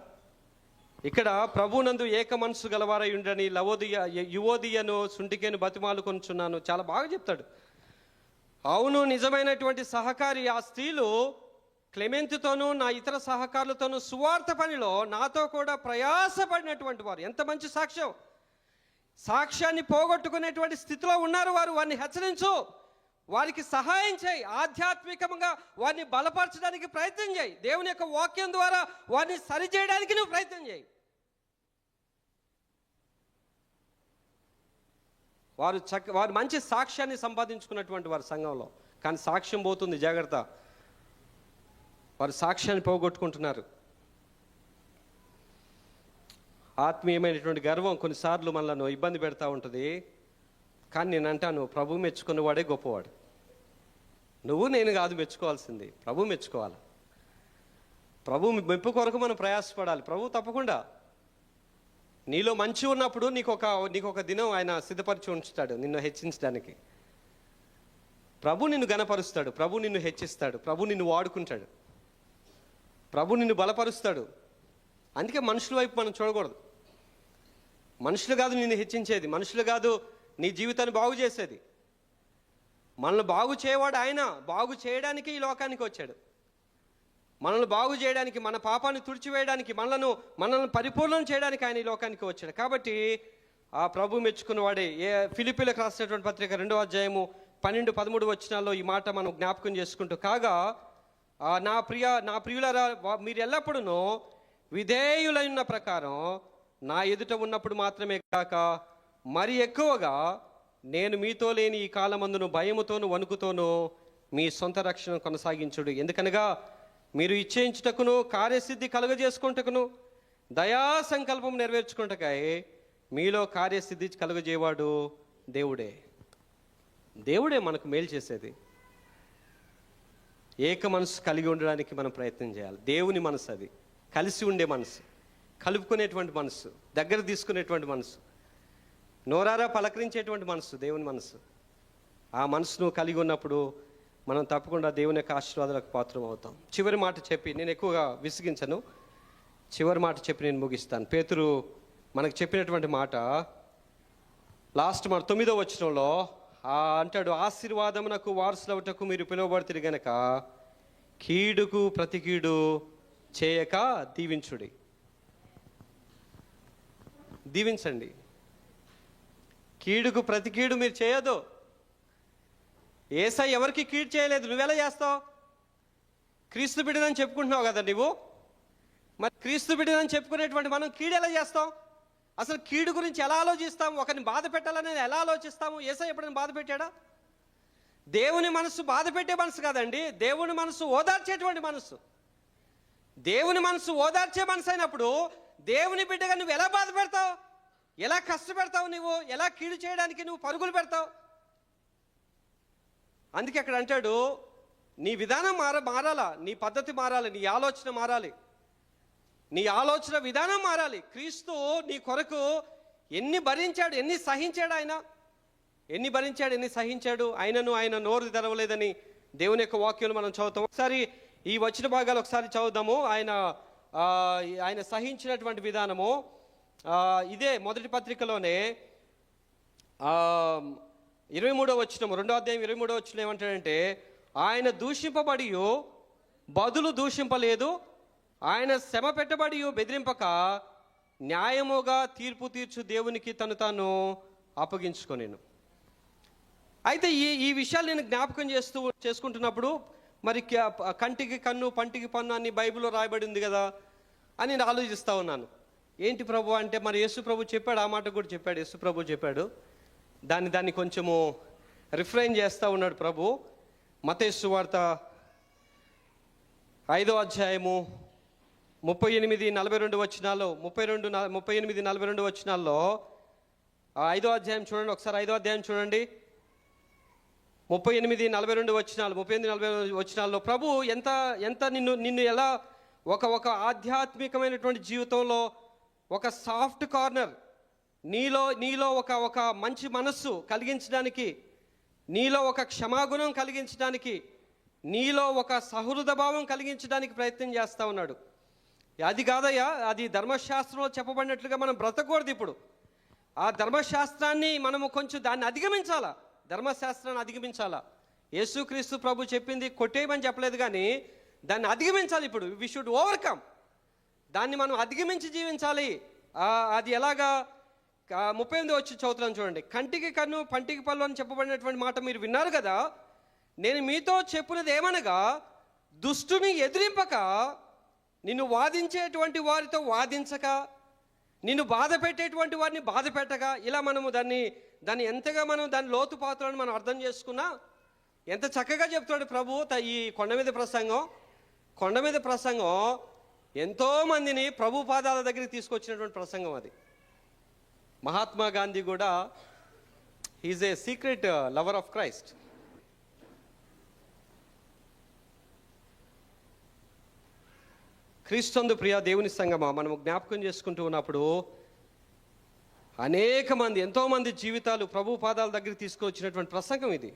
S4: ఇక్కడ ప్రభునందు ఏక మనసు గలవారై ఉండని యువోదియను సుంటికేను బతిమాలు కొంచున్నాను. చాలా బాగా చెప్తాడు. అవును నిజమైనటువంటి సహకారి ఆ స్త్రీలు క్లెమెంతుతోనూ నా ఇతర సహకారులతోనూ సువార్త పనిలో నాతో కూడా ప్రయాసపడినటువంటి వారు. ఎంత మంచి సాక్ష్యం! సాక్ష్యాన్ని పోగొట్టుకునేటువంటి స్థితిలో ఉన్నారు వారు. వారిని హెచ్చరించు, వారికి సహాయం చేయి, ఆధ్యాత్మికంగా వారిని బలపరచడానికి ప్రయత్నం చేయి, దేవుని యొక్క వాక్యం ద్వారా వారిని సరిచేయడానికి నువ్వు ప్రయత్నం చేయి. వారు మంచి సాక్ష్యాన్ని సంపాదించుకున్నటువంటి వారు సంఘంలో, కానీ సాక్ష్యం పోతుంది, జాగ్రత్త. వారు సాక్ష్యాన్ని పోగొట్టుకుంటున్నారు. ఆత్మీయమైనటువంటి గర్వం కొన్నిసార్లు మనల్ని ఇబ్బంది పెడతా ఉంటుంది. కానీ నేను అంటాను, ప్రభు మెచ్చుకున్నవాడే గొప్పవాడు. నువ్వు నేను కాదు మెచ్చుకోవాల్సింది, ప్రభు మెచ్చుకోవాలి. ప్రభు మెప్పు కొరకు మనం ప్రయాసపడాలి. ప్రభు తప్పకుండా నీలో మంచి ఉన్నప్పుడు నీకు ఒక దినం ఆయన సిద్ధపరిచి ఉంచుతాడు నిన్ను హెచ్చించడానికి. ప్రభు నిన్ను గణపరుస్తాడు, ప్రభు నిన్ను హెచ్చిస్తాడు, ప్రభు నిన్ను వాడుకుంటాడు, ప్రభు నిన్ను బలపరుస్తాడు. అందుకే మనుషుల వైపు మనం చూడకూడదు. మనుషులు కాదు నిన్ను హెచ్చించేది, మనుషులు కాదు నీ జీవితాన్ని బాగు చేసేది. మనల్ని బాగు చేయవాడు ఆయన. బాగు చేయడానికి ఈ లోకానికి వచ్చాడు. మనల్ని బాగు చేయడానికి, మన పాపాన్ని తుడిచివేయడానికి, మనల్ని పరిపూర్ణం చేయడానికి ఆయన ఈ లోకానికి వచ్చాడు. కాబట్టి ఆ ప్రభు మెచ్చుకున్నవాడే. ఫిలిప్పీలకు రాసినటువంటి పత్రిక 2వ అధ్యాయము 12-13 వచనాల్లో ఈ మాట మనం జ్ఞాపకం చేసుకుంటూ, కాగా నా ప్రియులారా, మీరు ఎల్లప్పుడూ విధేయులైన ప్రకారం నా ఎదుట ఉన్నప్పుడు మాత్రమే కాక మరి ఎక్కువగా నేను మీతో లేని ఈ కాలమందును భయముతోను వణుకుతోను మీ సొంత రక్షణ కొనసాగించుడు. ఎందుకనగా మీరు ఇచ్చేయించుటకును కార్యసిద్ధి కలుగజేసుకుంటకును దయా సంకల్పం నెరవేర్చుకుంటకాయ మీలో కార్యసిద్ధి కలుగజేవాడు దేవుడే. దేవుడే మనకు మేలు చేసేది. ఏక మనసు కలిగి ఉండడానికి మనం ప్రయత్నం చేయాలి. దేవుని మనసు అది, కలిసి ఉండే మనసు, కలుపుకునేటువంటి మనసు, దగ్గర తీసుకునేటువంటి మనసు, నోరారా పలకరించేటువంటి మనసు దేవుని మనసు. ఆ మనసును కలిగి ఉన్నప్పుడు మనం తప్పకుండా దేవుని యొక్క ఆశీర్వాదాలకు పాత్రం అవుతాం. చివరి మాట చెప్పి, నేను ఎక్కువగా విసిగించను, చివరి మాట చెప్పి నేను ముగిస్తాను. పేతురు మనకు చెప్పినటువంటి మాట లాస్ట్ మాట 9వ వచనంలో అంటాడు, ఆశీర్వాదమునకు వారసులవుటకు మీరు పిలువబడితే గనక కీడుకు ప్రతి కీడు చేయక దీవించుడి. దీవించండి. కీడుకు ప్రతి కీడు మీరు చేయదు. యేసయ్య ఎవరికి కీడు చేయలేదు, నువ్వెలా చేస్తావు? క్రీస్తు బిడ్డనని చెప్పుకుంటున్నావు కదా నువ్వు, మరి క్రీస్తు బిడ్డనని చెప్పుకునేటువంటి మనం కీడు ఎలా చేస్తాం? అసలు కీడు గురించి ఎలా ఆలోచిస్తాము? ఒకరిని బాధ పెట్టాలని ఎలా ఆలోచిస్తాము? యేసయ్య ఎప్పుడైనా బాధ పెట్టాడా? దేవుని మనసు బాధ పెట్టే మనసు కాదండి, దేవుని మనసు ఓదార్చేటువంటి మనసు. దేవుని మనసు ఓదార్చే మనసు అయినప్పుడు దేవుని బిడ్డగా నువ్వు ఎలా బాధ పెడతావు? ఎలా కష్టపెడతావు? నువ్వు ఎలా కీడు చేయడానికి నువ్వు పరుగులు పెడతావు? అందుకే అక్కడ అంటాడు, నీ విధానం మారాలా, నీ పద్ధతి మారాలి, నీ ఆలోచన మారాలి, నీ ఆలోచన విధానం మారాలి. క్రీస్తు నీ కొరకు ఎన్ని భరించాడు, ఎన్ని సహించాడు, ఎన్ని భరించాడు, ఎన్ని సహించాడు. ఆయన నోరు తెరవలేదని దేవుని యొక్క వాక్యాలు మనం చదువుతాం. ఒకసారి ఈ వచ్చిన భాగాలు ఒకసారి చదువుదాము. ఆయన సహించినటువంటి విధానము ఇదే మొదటి పత్రికలోనే 23వ వచనం, 2వ అధ్యాయం 23వ వచనం ఏమంటాడంటే, ఆయన దూషింపబడి బదులు దూషింపలేదు, ఆయన శ్రమ పెట్టబడి బెదిరింపక న్యాయముగా తీర్పు తీర్చు దేవునికి తాను అప్పగించుకొనేను. అయితే ఈ విషయాలు నేను జ్ఞాపకం చేసుకుంటున్నప్పుడు మరి కంటికి కన్ను పంటికి పన్ను అని బైబిల్లో రాయబడి ఉంది కదా అని నేను ఆలోచిస్తూ ఉన్నాను. ఏంటి ప్రభు అంటే, మరి యేసు ప్రభు చెప్పాడు, ఆ మాట కూడా చెప్పాడు, యేసు ప్రభు చెప్పాడు. దాన్ని కొంచెము రిఫ్రైన్ చేస్తూ ఉన్నాడు ప్రభు. మత్తయి సువార్త 5వ అధ్యాయము 38-42 వచనాల్లో 38-42 వచనాల్లో 5వ అధ్యాయం చూడండి ఒకసారి. 5వ అధ్యాయం చూడండి, 38-42 వచనాలు, 38-40 వచనాల్లో ప్రభు ఎంత నిన్ను ఎలా ఒక ఆధ్యాత్మికమైనటువంటి జీవితంలో ఒక సాఫ్ట్ కార్నర్ నీలో ఒక మంచి మనస్సు కలిగించడానికి, నీలో ఒక క్షమాగుణం కలిగించడానికి, నీలో ఒక సహృద భావం కలిగించడానికి ప్రయత్నం చేస్తూ ఉన్నాడు. అది కాదయ్యా, అది ధర్మశాస్త్రంలో చెప్పబడినట్లుగా మనం బ్రతకూడదు. ఇప్పుడు ఆ ధర్మశాస్త్రాన్ని మనము కొంచెం దాన్ని అధిగమించాలా, ధర్మశాస్త్రాన్ని అధిగమించాలా. యేసుక్రీస్తు ప్రభు చెప్పింది కొట్టేయమని చెప్పలేదు, కానీ దాన్ని అధిగమించాలి. ఇప్పుడు వి షుడ్ ఓవర్కమ్, దాన్ని మనం అధిగమించి జీవించాలి. అది ఎలాగా? 38 వచ్చి చదువుతున్నాను చూడండి. కంటికి కన్ను పంటికి పళ్ళు అని చెప్పబడినటువంటి మాట మీరు విన్నారు కదా. నేను మీతో చెప్పినది ఏమనగా, దుష్టుని ఎదిరింపక, నిన్ను వాదించేటువంటి వారితో వాదించక, నిన్ను బాధ పెట్టేటువంటి వారిని బాధ పెట్టక, ఇలా మనము దాన్ని ఎంతగా మనం దాని లోతుపాత్రలను మనం అర్థం చేసుకున్నా ఎంత చక్కగా చెప్తాడు ప్రభు. ఈ కొండ మీద ప్రసంగం ఎంతోమందిని ప్రభు పాదాల దగ్గరికి తీసుకొచ్చినటువంటి ప్రసంగం అది. మహాత్మా గాంధీ కూడా he's a secret lover of Christ. క్రీస్తు ప్రియ దేవుని సంగమా, మనము జ్ఞాపకం చేసుకుంటూ ఉన్నప్పుడు అనేక మంది, ఎంతోమంది జీవితాలు ప్రభు పాదాల దగ్గరికి తీసుకొచ్చినటువంటి ప్రసంగం ఇది.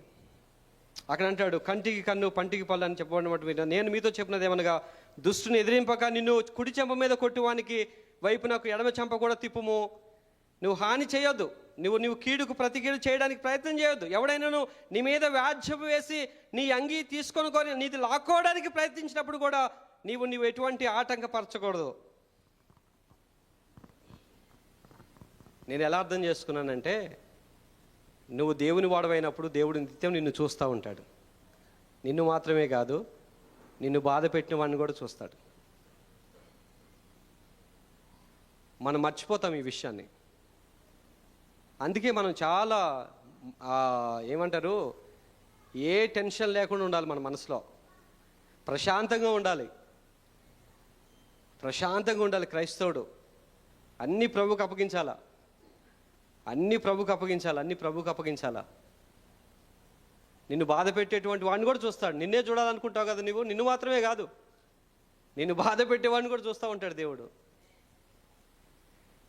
S4: అక్కడ అంటాడు, కంటికి కన్ను పంటికి పళ్ళు అని చెప్పబడినటువంటి, నేను మీతో చెప్పినది ఏమనగా, దుష్టుని ఎదిరింపక, నిన్ను కుడి చెంప మీద కొట్టువానికి వైపు నాకు ఎడమ చెంప కూడా తిప్పుము. నువ్వు హాని చేయొద్దు, నువ్వు కీడుకు ప్రతి కీడు చేయడానికి ప్రయత్నం చేయొద్దు. ఎవడైనా నీ మీద వ్యాజ్యపు వేసి నీ అంగీ తీసుకొని నీది లాక్కోవడానికి ప్రయత్నించినప్పుడు కూడా నీవు ఎటువంటి ఆటంకపరచకూడదు. నేను ఎలా అర్థం చేసుకున్నానంటే, నువ్వు దేవుని వాడవైనప్పుడు దేవుడు నిత్యం నిన్ను చూస్తూ ఉంటాడు. నిన్ను మాత్రమే కాదు, నిన్ను బాధ పెట్టిన వాడిని కూడా చూస్తాడు. మనం మర్చిపోతాం ఈ విషయాన్ని. అందుకే మనం చాలా ఏమంటారు, ఏ టెన్షన్ లేకుండా ఉండాలి. మన మనసులో ప్రశాంతంగా ఉండాలి. క్రైస్తవుడు అన్ని ప్రభుకు అప్పగించాలా. నిన్ను బాధ పెట్టేటువంటి వాడిని కూడా చూస్తాడు. నిన్నే చూడాలనుకుంటావు కదా నువ్వు, నిన్ను మాత్రమే కాదు, నిన్ను బాధ పెట్టేవాడిని కూడా చూస్తూ ఉంటాడు దేవుడు.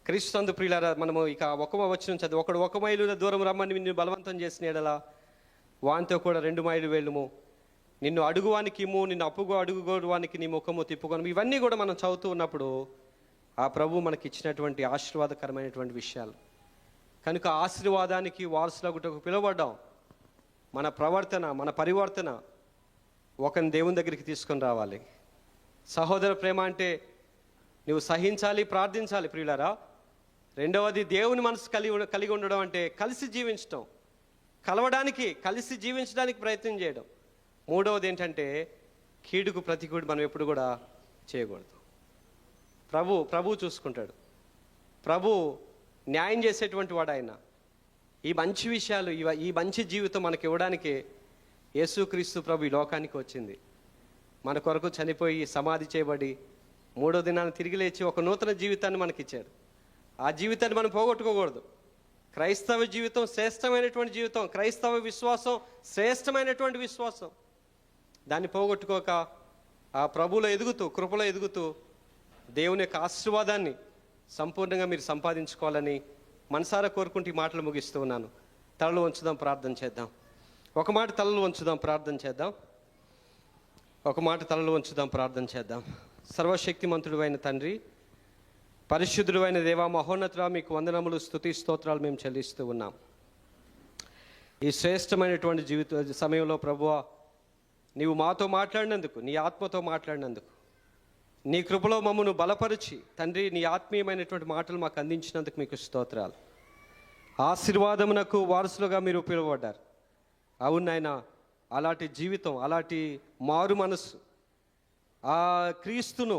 S4: క్రీస్తు ప్రియులారా, మనము ఇక ఒక వచనం చదివి, ఒకడు 1 మైలు దూరం రమ్మని నిన్ను బలవంతం చేసిన ఎడల వానితో కూడా 2 మైలు వెళ్ళుము. నిన్ను అడుగువానికి ఇమ్ము, నిన్ను అడుగువానికి నీ ముఖము తిప్పుకొను. ఇవన్నీ కూడా మనం చదువుతూ ఉన్నప్పుడు ఆ ప్రభు మనకి ఇచ్చినటువంటి ఆశీర్వాదకరమైనటువంటి విషయాలు. కనుక ఆశీర్వాదానికి వారసులగుటకు పిలువబడ్డాం. మన ప్రవర్తన, మన పరివర్తన ఒకరిని దేవుని దగ్గరికి తీసుకొని రావాలి. సహోదర ప్రేమ అంటే నువ్వు సహించాలి, ప్రార్థించాలి ప్రియులారా. రెండవది, దేవుని మనసు కలిగి ఉండడం అంటే కలిసి జీవించడం, కలవడానికి, కలిసి జీవించడానికి ప్రయత్నం చేయడం. మూడవది ఏంటంటే, కీడుకు ప్రతికూడు మనం ఎప్పుడు కూడా చేయకూడదు. ప్రభు చూసుకుంటాడు. ప్రభు న్యాయం చేసేటువంటి వాడు ఆయన. ఈ మంచి విషయాలు, ఈ మంచి జీవితం మనకి ఇవ్వడానికి యేసుక్రీస్తు ప్రభు ఈ లోకానికి వచ్చింది. మన కొరకు చనిపోయి సమాధి చేయబడి 3వ దినాన్ని తిరిగి లేచి ఒక నూతన జీవితాన్ని మనకిచ్చాడు. ఆ జీవితాన్ని మనం పోగొట్టుకోకూడదు. క్రైస్తవ జీవితం శ్రేష్టమైనటువంటి జీవితం, క్రైస్తవ విశ్వాసం శ్రేష్టమైనటువంటి విశ్వాసం. దాన్ని పోగొట్టుకోక ఆ ప్రభువులో ఎదుగుతూ, కృపలో ఎదుగుతూ దేవుని యొక్క ఆశీర్వాదాన్ని సంపూర్ణంగా మీరు సంపాదించుకోవాలని మనసారా కోరుకుంటూ ఈ మాటలు ముగిస్తూ ఉన్నాను. తలలు వంచుదాం, ప్రార్థన చేద్దాం. ఒక మాట తలలు వంచుదాం, ప్రార్థన చేద్దాం. సర్వశక్తిమంతుడు అయిన తండ్రి, పరిశుద్ధుడు అయిన దేవా, మహోన్నతుడా, మీకు వందనములు, స్తుతి, స్తోత్రాలు మేము చెల్లిస్తూ ఉన్నాం. ఈ శ్రేష్టమైనటువంటి జీవిత సమయంలో ప్రభువా, నీవు మాతో మాట్లాడినందుకు, నీ ఆత్మతో మాట్లాడినందుకు, నీ కృపలో మమ్మను బలపరిచి తండ్రి, నీ ఆత్మీయమైనటువంటి మాటలు మాకు అందించినందుకు మీకు స్తోత్రాలు. ఆశీర్వాదమునకు వారసులుగా మీరు పిలువబడ్డారు. అవును నాయనా, అలాంటి జీవితం, అలాంటి మారు మనస్సు, ఆ క్రీస్తును